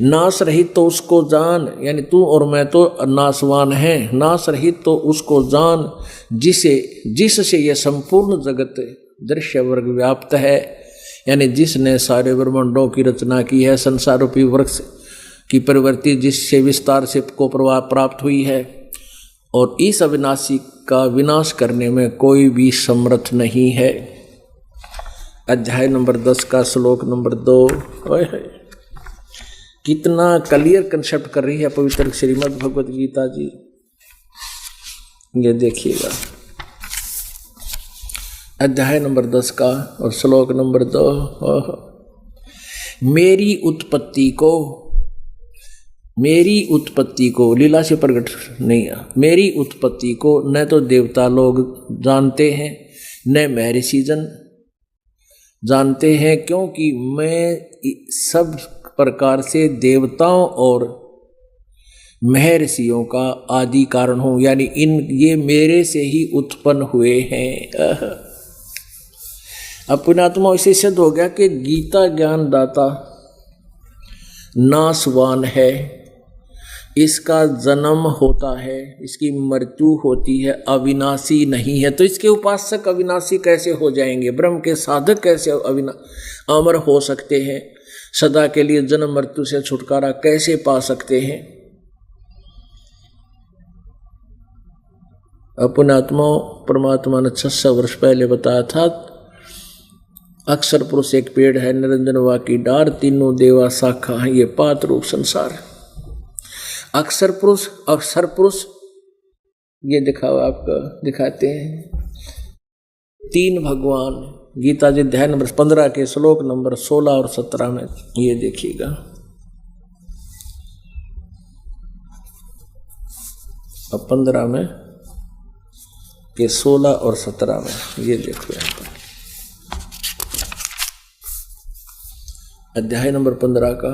नाश रहित तो उसको जान, यानी तू और मैं तो नाशवान हैं, नाश रहित तो उसको जान जिससे यह संपूर्ण जगत दृश्य वर्ग व्याप्त है, यानी जिसने सारे ब्रह्मांडों की रचना की है, संसार रूपी वृक्ष की प्रवृत्ति जिससे विस्तार से को प्रभाव प्राप्त हुई है, और इस अविनाशी का विनाश करने में कोई भी समर्थ नहीं है। अध्याय नंबर 10 का श्लोक नंबर 2, कितना क्लियर कंसेप्ट कर रही है पवित्र श्रीमद् भगवत गीता जी। ये देखिएगा, अध्याय नंबर 10 का और श्लोक नंबर 2, मेरी उत्पत्ति को लीला से प्रकट नहीं है, मेरी उत्पत्ति को न तो देवता लोग जानते हैं, न महर्षि जन जानते हैं, क्योंकि मैं सब प्रकार से देवताओं और महर्षियों का आदि कारण हूं, यानी ये मेरे से ही उत्पन्न हुए हैं। अपने आत्मा इसे सिद्ध हो गया कि गीता ज्ञानदाता नाशवान है, इसका जन्म होता है, इसकी मृत्यु होती है, अविनाशी नहीं है। तो इसके उपासक अविनाशी कैसे हो जाएंगे? ब्रह्म के साधक कैसे अमर हो सकते हैं? सदा के लिए जन्म मृत्यु से छुटकारा कैसे पा सकते हैं? अपने आत्मा परमात्मा ने 600 वर्ष पहले बताया था, अक्षर पुरुष एक पेड़ है, निरंजन वा की डार, तीनों देवा शाखा है, ये पात रूप संसार। अक्षर पुरुष ये दिखाते हैं 3 भगवान। गीता जी अध्याय नंबर 15 के श्लोक नंबर 16 और 17 में ये देखिएगा, अब 15 में के 16 और 17 में ये देखो, यहाँ पर अध्याय नंबर 15 का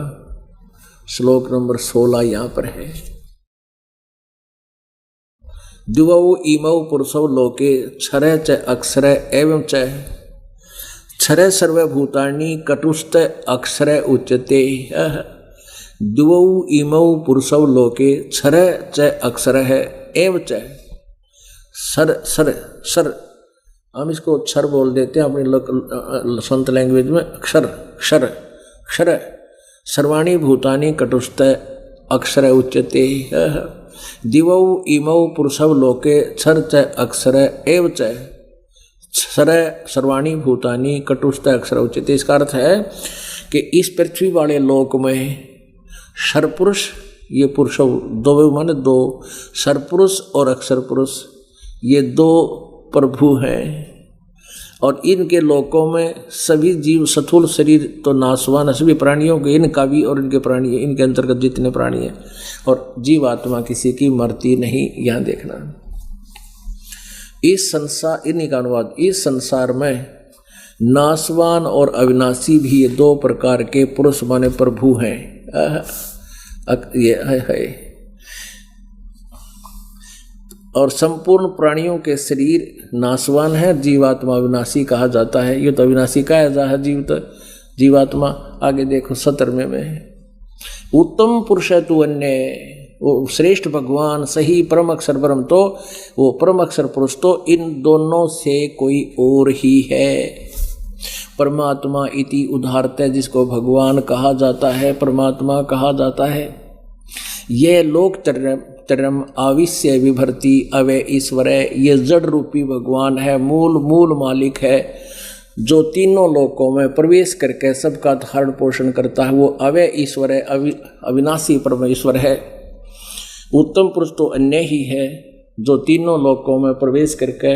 श्लोक नंबर 16 यहाँ पर है, द्विवौ इमौ पुरुषौ लोके क्षरः च अक्षरः एवं च क्षर सर्वभूतानि कटुस्थ अक्षर उच्यते द्वौ इमौ पुरुषौ लोके क्षर च अक्षर है एव च सर सर सर, हम इसको क्षर बोल देते हैं अपनी संत लैंग्वेज में, अक्षर क्षर क्षर सर्वाणि भूतानि कटुस्थ अक्षर उच्यते दिवौ इमौ पुरुषौ लोके क्षर च अक्षर एव च क्षर सर्वाणि भूतानि कटुस्थ अक्षर उच्यते। इसका अर्थ है कि इस पृथ्वी वाले लोक में सर्पुरुष, ये पुरुष दो माने दो, सर्पुरुष और अक्षर पुरुष ये दो प्रभु हैं, और इनके लोकों में सभी जीव स्थूल शरीर तो नाशवान है, सभी प्राणियों के, इनका भी और इनके प्राणी, इनके अंतर्गत जितने प्राणी हैं, और जीवात्मा किसी की मरती नहीं। यहाँ देखना इस संसार, इन्हीं का अनुवाद, इस संसार में नाशवान और अविनाशी भी ये दो प्रकार के पुरुष माने प्रभु हैं। ये है और संपूर्ण प्राणियों के शरीर नाशवान है, जीवात्मा अविनाशी कहा जाता है। ये तो अविनाशी कहा जा है जीव, तो जीवात्मा आगे देखो 17वें में उत्तम पुरुष तु अन्य, वो श्रेष्ठ भगवान सही परम अक्षर ब्रह्म, तो वो परम अक्षर पुरुष तो इन दोनों से कोई और ही है। परमात्मा इति उदाहरत है, जिसको भगवान कहा जाता है, परमात्मा कहा जाता है। ये लोक तरम आविश्य विभर्ति अवय ईश्वर है, ये जड़ रूपी भगवान है, मूल मालिक है, जो तीनों लोकों में प्रवेश करके सबका धारण पोषण करता है। वो अवय ईश्वर है, अविनाशी परमेश्वर है। उत्तम पुरुष तो अन्य ही है, जो तीनों लोकों में प्रवेश करके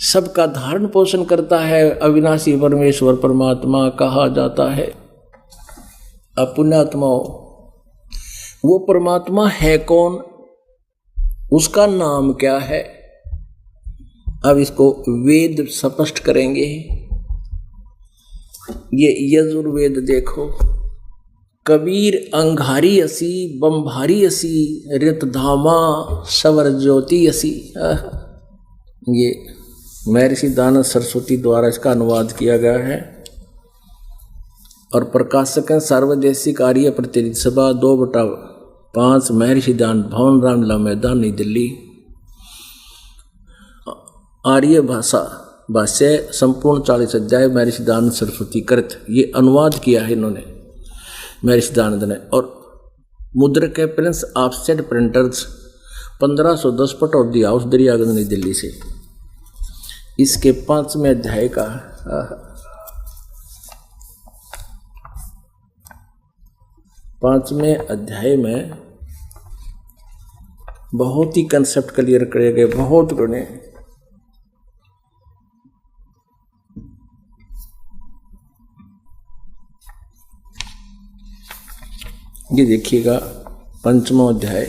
सबका धारण पोषण करता है, अविनाशी परमेश्वर परमात्मा कहा जाता है। पुण्यात्माओं, वो परमात्मा है कौन, उसका नाम क्या है, अब इसको वेद स्पष्ट करेंगे। ये यजुर्वेद देखो, कबीर अंगारी असी बम्भारी असी रितधामा सवर ज्योति असी। ये महर्षि दानव सरस्वती द्वारा इसका अनुवाद किया गया है, और प्रकाशक है सार्वदेशिक आर्य प्रतिनिधि सभा 2/5 महर्षि दान भवन, रामलीला मैदान, नई दिल्ली। आर्य भाष्य संपूर्ण 40 अध्याय महर्षि दानव सरस्वती कृत, ये अनुवाद किया है इन्होंने महर्षि दानंद ने। और मुद्रक है Prince offset printers 1510 Pataudi house Daryaganj नई दिल्ली से। इसके 5वें अध्याय का 5वें अध्याय में बहुत ही कंसेप्ट क्लियर करे गए, बहुत गुणे। ये देखिएगा 5वां अध्याय,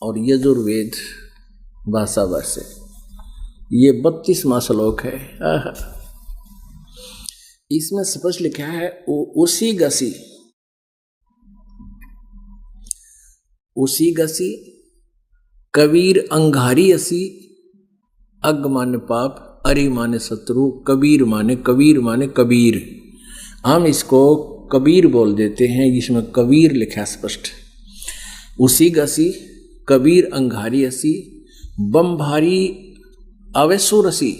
और यजुर्वेद भाषा भाष्य, ये 32वां श्लोक है। इसमें स्पष्ट लिखा है उसी गसी, उसी गसी कबीर अंगारी असी, अग माने पाप, अरि माने शत्रु, कबीर माने कबीर। हम इसको कबीर बोल देते हैं, इसमें कबीर लिखा स्पष्ट। उसी गसी कबीर अंगारी असी बम्भारी अवैसुर असी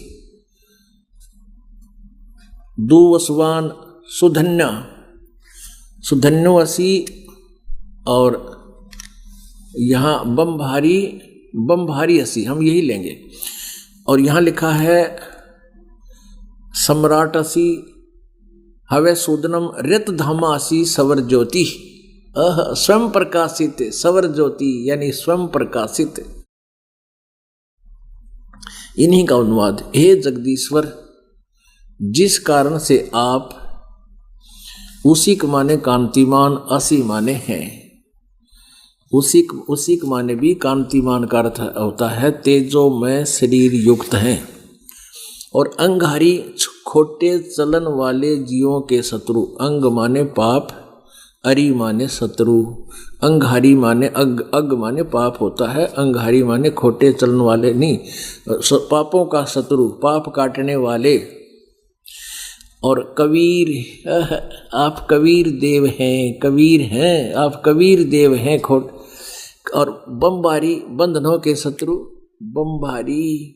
दुवसवान सुधन्यो असी, और यहाँ बम्भारी असी हम यही लेंगे। और यहाँ लिखा है सम्राट असी हवे सुदनम रित धामासी सवर ज्योति, स्वयं प्रकाशित सवर ज्योति यानी स्वयं प्रकाशित। इन्हीं का अनुवाद, हे जगदीश्वर, जिस कारण से आप उसी के माने कांतिमान, असी माने हैं, उसी के माने भी कांतिमान का अर्थ होता है तेजो में शरीर युक्त हैं, और अंगहारी खोटे चलन वाले जीवों के शत्रु, अंग माने पाप, अरि माने शत्रु, अंगहारी माने अग माने पाप होता है, अंगहारी माने खोटे चलन वाले नहीं, पापों का शत्रु, पाप काटने वाले। और कबीर, आप कबीर देव हैं, कबीर हैं आप, कबीर देव हैं खोट। और बमबारी, बंधनों के शत्रु, बमबारी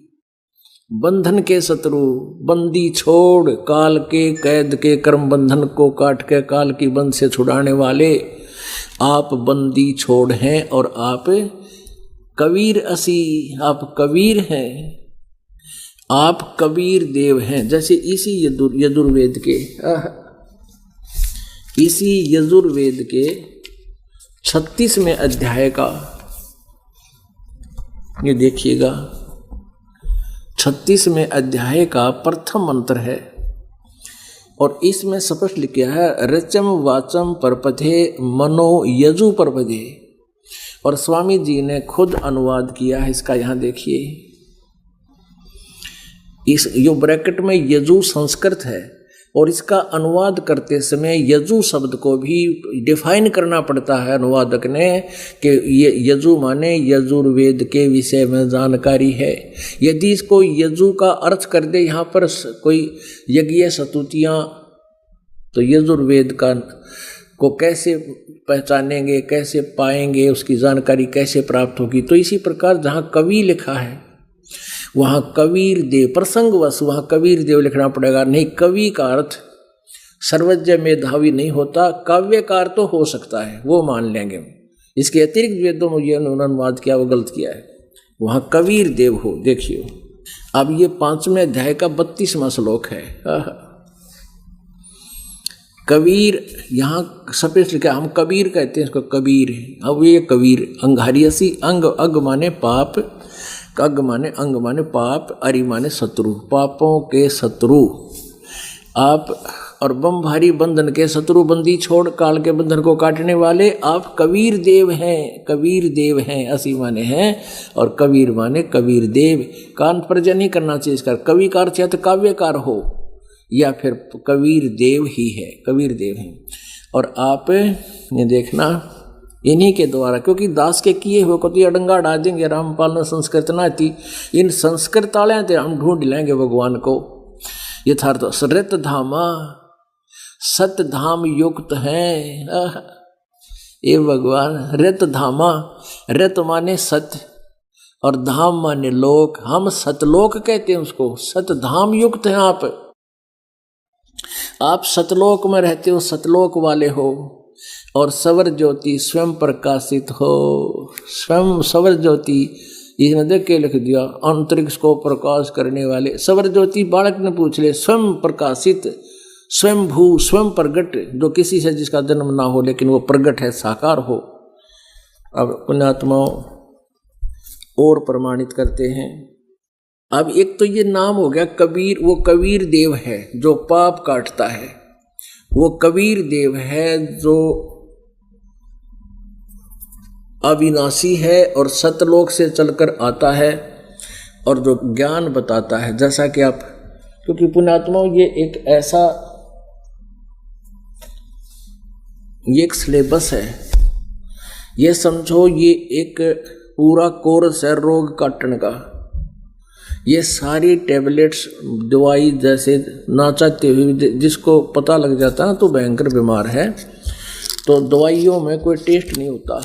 बंधन के शत्रु, बंदी छोड़, काल के कैद के कर्म बंधन को काट के काल की बंद से छुड़ाने वाले आप बंदी छोड़ हैं। और आप कबीर असी, आप कबीर हैं, आप कबीर देव हैं। जैसे इसी यजुर्वेद के, इसी यजुर्वेद के 36वें अध्याय का, ये देखिएगा 36वें अध्याय का प्रथम मंत्र है और इसमें स्पष्ट लिखा है रचम वाचम परपथे मनो यजु परपथे। और स्वामी जी ने खुद अनुवाद किया है इसका, यहां देखिए इस जो ब्रैकेट में यजु संस्कृत है और इसका अनुवाद करते समय यजु शब्द को भी डिफाइन करना पड़ता है अनुवादक ने कि ये यजु माने यजुर्वेद के विषय में जानकारी है। यदि इसको यजु का अर्थ कर दे यहाँ पर कोई यज्ञ स्तुतियाँ, तो यजुर्वेद का को कैसे पहचानेंगे, कैसे पाएंगे, उसकी जानकारी कैसे प्राप्त होगी। तो इसी प्रकार जहाँ कवि लिखा है वहाँ कबीर देव, प्रसंगवश वहाँ कबीर देव लिखना पड़ेगा। नहीं, कवि का अर्थ सर्वज्ञ मेधावी नहीं होता, काव्यकार तो हो सकता है, वो मान लेंगे। इसके अतिरिक्त वेदों में ये उन्होंने अनुवाद किया वो गलत किया है, वहाँ कबीर देव हो। देखिए अब ये 5वें अध्याय का 32वां श्लोक है। कबीर यहाँ सफेद लिखा, हम कबीर कहते हैं इसको, कबीर। अब ये कबीर अंगारियसी, अंग अग माने पाप, अग माने अंग माने पाप, अरि माने शत्रु, पापों के शत्रु आप। और बम भारी बंधन के शत्रु, बंदी छोड़ काल के बंधन को काटने वाले आप कबीर देव हैं, कबीर देव हैं। असी माने हैं और कबीर माने कबीर देव। कान प्रजन नहीं करना चाहिए इसका, कवि का अर्थ या तो काव्यकार हो या फिर कबीर देव ही है, कबीर देव हैं। और आप ये देखना इन्हीं के द्वारा, क्योंकि दास के किए हुए को तो अडंगा डाल देंगे, रामपाल ने संस्कृत ना थी, इन संस्कृत वाले थे हम ढूंढ लेंगे भगवान को। यथार्थ सृत धामा, सत धाम युक्त हैं ये भगवान। रत धामा, रत माने सत्य और धाम माने लोक, हम सतलोक कहते हैं उसको, सत धाम युक्त हैं आप सतलोक में रहते हो, सतलोक वाले हो। और सवर ज्योति स्वयं प्रकाशित हो, स्वयं सवर ज्योति, इसने देख के लिख दिया अंतरिक्ष को प्रकाश करने वाले। सवर ज्योति बालक ने पूछ ले, स्वयं प्रकाशित, स्वयं भू, स्वयं प्रगट, जो किसी से जिसका जन्म ना हो लेकिन वो प्रगट है, साकार हो। अब पुण्यात्माओं और प्रमाणित करते हैं। अब एक तो ये नाम हो गया कबीर, वो कबीर देव है जो पाप काटता है, वो कबीर देव है जो अविनाशी है और सतलोक से चलकर आता है और जो ज्ञान बताता है। जैसा कि आप, क्योंकि पुण्यात्माओं ये एक ऐसा, ये एक सिलेबस है, ये समझो ये एक पूरा कोर्स है रोग काटने का। ये सारी टैबलेट्स दवाई जैसे ना चाहते हुए जिसको पता लग जाता है तो भयंकर बीमार है, तो दवाइयों में कोई टेस्ट नहीं होता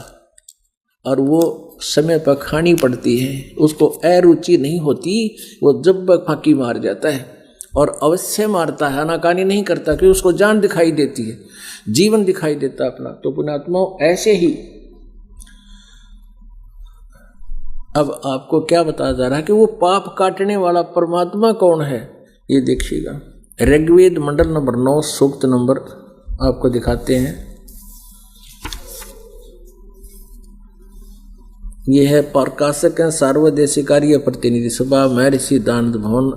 और वो समय पर खानी पड़ती है, उसको अरुचि नहीं होती, वो जब फांकी मार जाता है और अवश्य मारता है, आनाकानी नहीं करता कि उसको जान दिखाई देती है, जीवन दिखाई देता है अपना। तो पुण्यात्माओं ऐसे ही अब आपको क्या बताया जा रहा है कि वो पाप काटने वाला परमात्मा कौन है, ये देखिएगा। ऋग्वेद मंडल नंबर 9 सूक्त नंबर आपको दिखाते हैं। ये है प्रकाशक हैं सार्वदेशिकार्य प्रतिनिधि सभा, महर्षि दानंद भवन,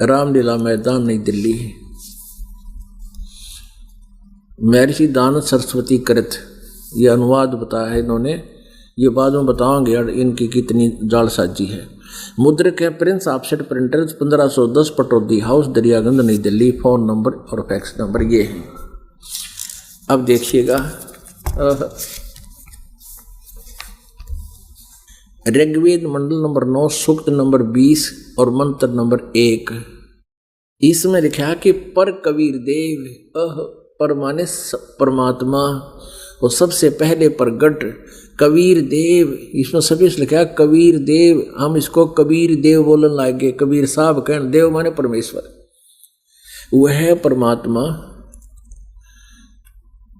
रामलीला मैदान, नई दिल्ली। महर्षि दानंद सरस्वती कृत ये अनुवाद बताया है इन्होंने, ये बाद में बताओगे यार इनकी कितनी जालसाजी है। मुद्रक है Prince offset printers, 1510 Pataudi house, Daryaganj, नई दिल्ली। फ़ोन नंबर और फैक्स नंबर ये है। अब देखिएगा, ऋग्वेद मंडल नंबर 9 सूक्त नंबर 20 और मंत्र नंबर 1, इसमें लिखा कि पर कबीर देव, पर माने परमात्मा, और सबसे पहले प्रगट कबीर देव, इसमें सभी से लिखा कबीर देव। हम इसको कबीर देव बोलने लगे, कबीर साहब कहने, देव माने परमेश्वर, वह परमात्मा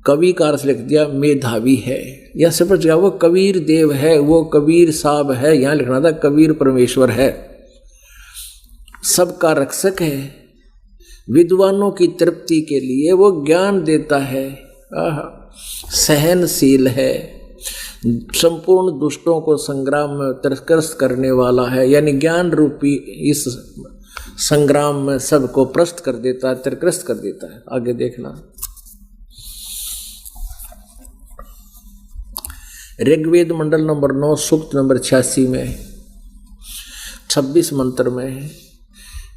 कवि का अर्थ लिख दिया मेधावी है, या समझ गया वो कबीर देव है, वो कबीर साहब है, यहाँ लिखना था कबीर परमेश्वर है, सबका रक्षक है, विद्वानों की तृप्ति के लिए वो ज्ञान देता है, सहनशील है, संपूर्ण दुष्टों को संग्राम में तिरस्कृत करने वाला है, यानी ज्ञान रूपी इस संग्राम में सबको प्रस्त कर देता है, तिरस्कृत कर देता है। आगे देखना, ऋग्वेद मंडल नंबर 9 सूक्त नंबर 86 में 26 मंत्र में,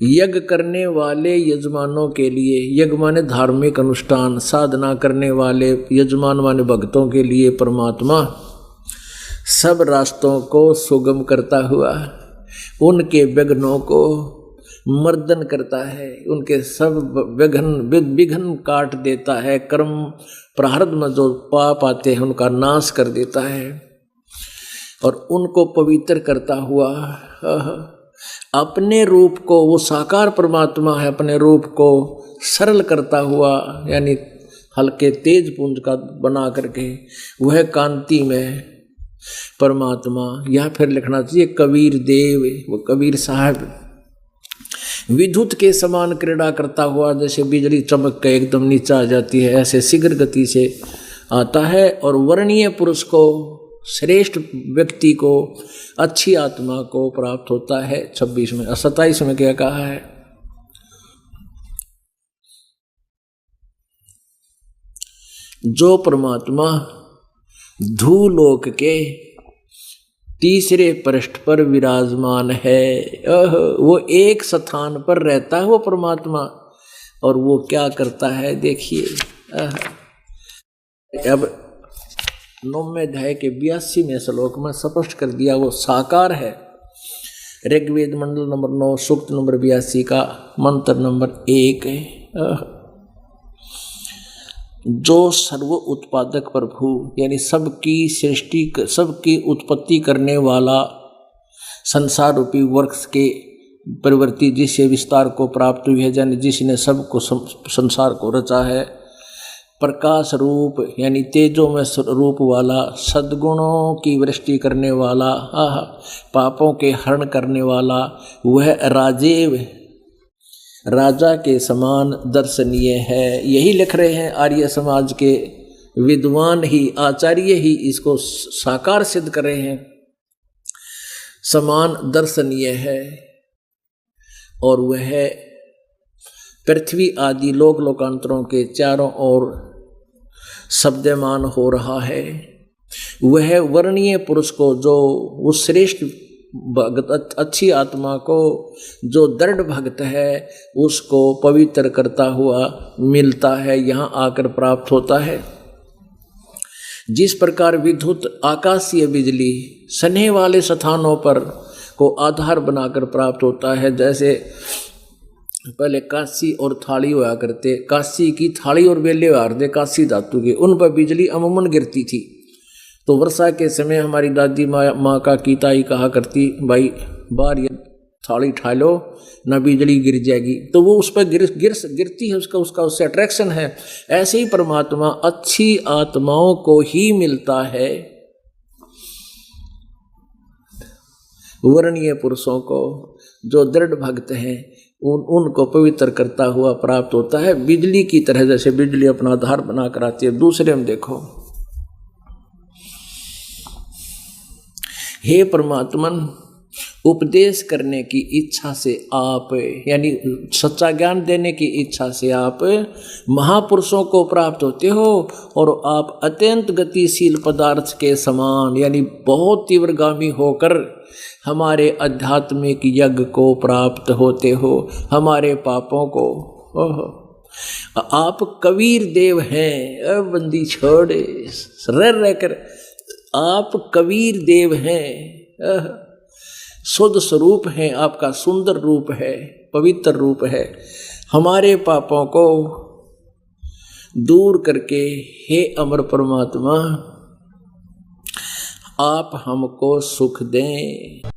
यज्ञ करने वाले यजमानों के लिए, यज्ञ माने धार्मिक अनुष्ठान, साधना करने वाले यजमान माने भक्तों के लिए परमात्मा सब रास्तों को सुगम करता हुआ उनके विघ्नों को मर्दन करता है, उनके सब विघ्न काट देता है, कर्म प्रारब्ध में जो पाप आते हैं उनका नाश कर देता है, और उनको पवित्र करता हुआ अपने रूप को, वो साकार परमात्मा है, अपने रूप को सरल करता हुआ, यानी हल्के तेज पुंज का बना करके वह कांति में परमात्मा, या फिर लिखना चाहिए कबीर देव, वो कबीर साहब विद्युत के समान क्रीड़ा करता हुआ, जैसे बिजली चमक के एकदम नीचे आ जाती है, ऐसे शीघ्र गति से आता है, और वर्णीय पुरुष को, श्रेष्ठ व्यक्ति को, अच्छी आत्मा को प्राप्त होता है। 26 में 27 में क्या कहा है, जो परमात्मा धूलोक के तीसरे पृष्ठ पर विराजमान है, वो एक स्थान पर रहता है वो परमात्मा, और वो क्या करता है देखिए। अब 9वें अध्याय के 82वें श्लोक में स्पष्ट कर दिया, वो साकार है। ऋग्वेद मंडल नंबर 9 सूक्त नंबर 82 का मंत्र नंबर 1 है, जो सर्व उत्पादक प्रभु, यानी सबकी सृष्टि, सबकी उत्पत्ति करने वाला, संसार रूपी वृक्ष के प्रवृत्ति जिससे विस्तार को प्राप्त हुई है, यानी जिसने सबको संसार को रचा है, प्रकाश रूप यानी तेजो में रूप वाला, सद्गुणों की वृष्टि करने वाला, पापों के हरण करने वाला, वह राजेव, राजा के समान दर्शनीय है। यही लिख रहे हैं आर्य समाज के विद्वान ही, आचार्य ही इसको साकार सिद्ध कर रहे हैं, समान दर्शनीय है, और वह पृथ्वी आदि लोक लोकांतरों के चारों ओर शब्दमान हो रहा है। वह वर्णीय पुरुष को, जो उस श्रेष्ठ भगत, अच्छी आत्मा को, जो दृढ़ भक्त है, उसको पवित्र करता हुआ मिलता है, यहाँ आकर प्राप्त होता है। जिस प्रकार विद्युत आकाशीय बिजली सने वाले स्थानों पर को आधार बनाकर प्राप्त होता है, जैसे पहले काशी और थाली हुआ करते, काशी की थाली और बेले हुआ करते काशी धातु के, उन पर बिजली अमूमन गिरती थी। तो वर्षा के समय हमारी दादी माँ का कीताई कहा करती, भाई बाहर ये थाली ठा लो ना बिजली गिर जाएगी, तो वो उस पर गिरती है, उसका उससे अट्रैक्शन है। ऐसे ही परमात्मा अच्छी आत्माओं को ही मिलता है, वर्णीय पुरुषों को, जो दृढ़ भक्त हैं, उनको पवित्र करता हुआ प्राप्त होता है। बिजली की तरह, जैसे बिजली अपना आधार बनाकर आती है। दूसरे में देखो, हे परमात्मन, उपदेश करने की इच्छा से आप, यानी सच्चा ज्ञान देने की इच्छा से आप महापुरुषों को प्राप्त होते हो, और आप अत्यंत गतिशील पदार्थ के समान, यानी बहुत तीव्रगामी होकर हमारे आध्यात्मिक यज्ञ को प्राप्त होते हो, हमारे पापों को आप कबीर देव हैं। अब बंदी छोड़े रह कर आप कबीर देव हैं। शुद्ध स्वरूप है आपका, सुंदर रूप है, पवित्र रूप है। हमारे पापों को दूर करके हे अमर परमात्मा आप हमको सुख दें।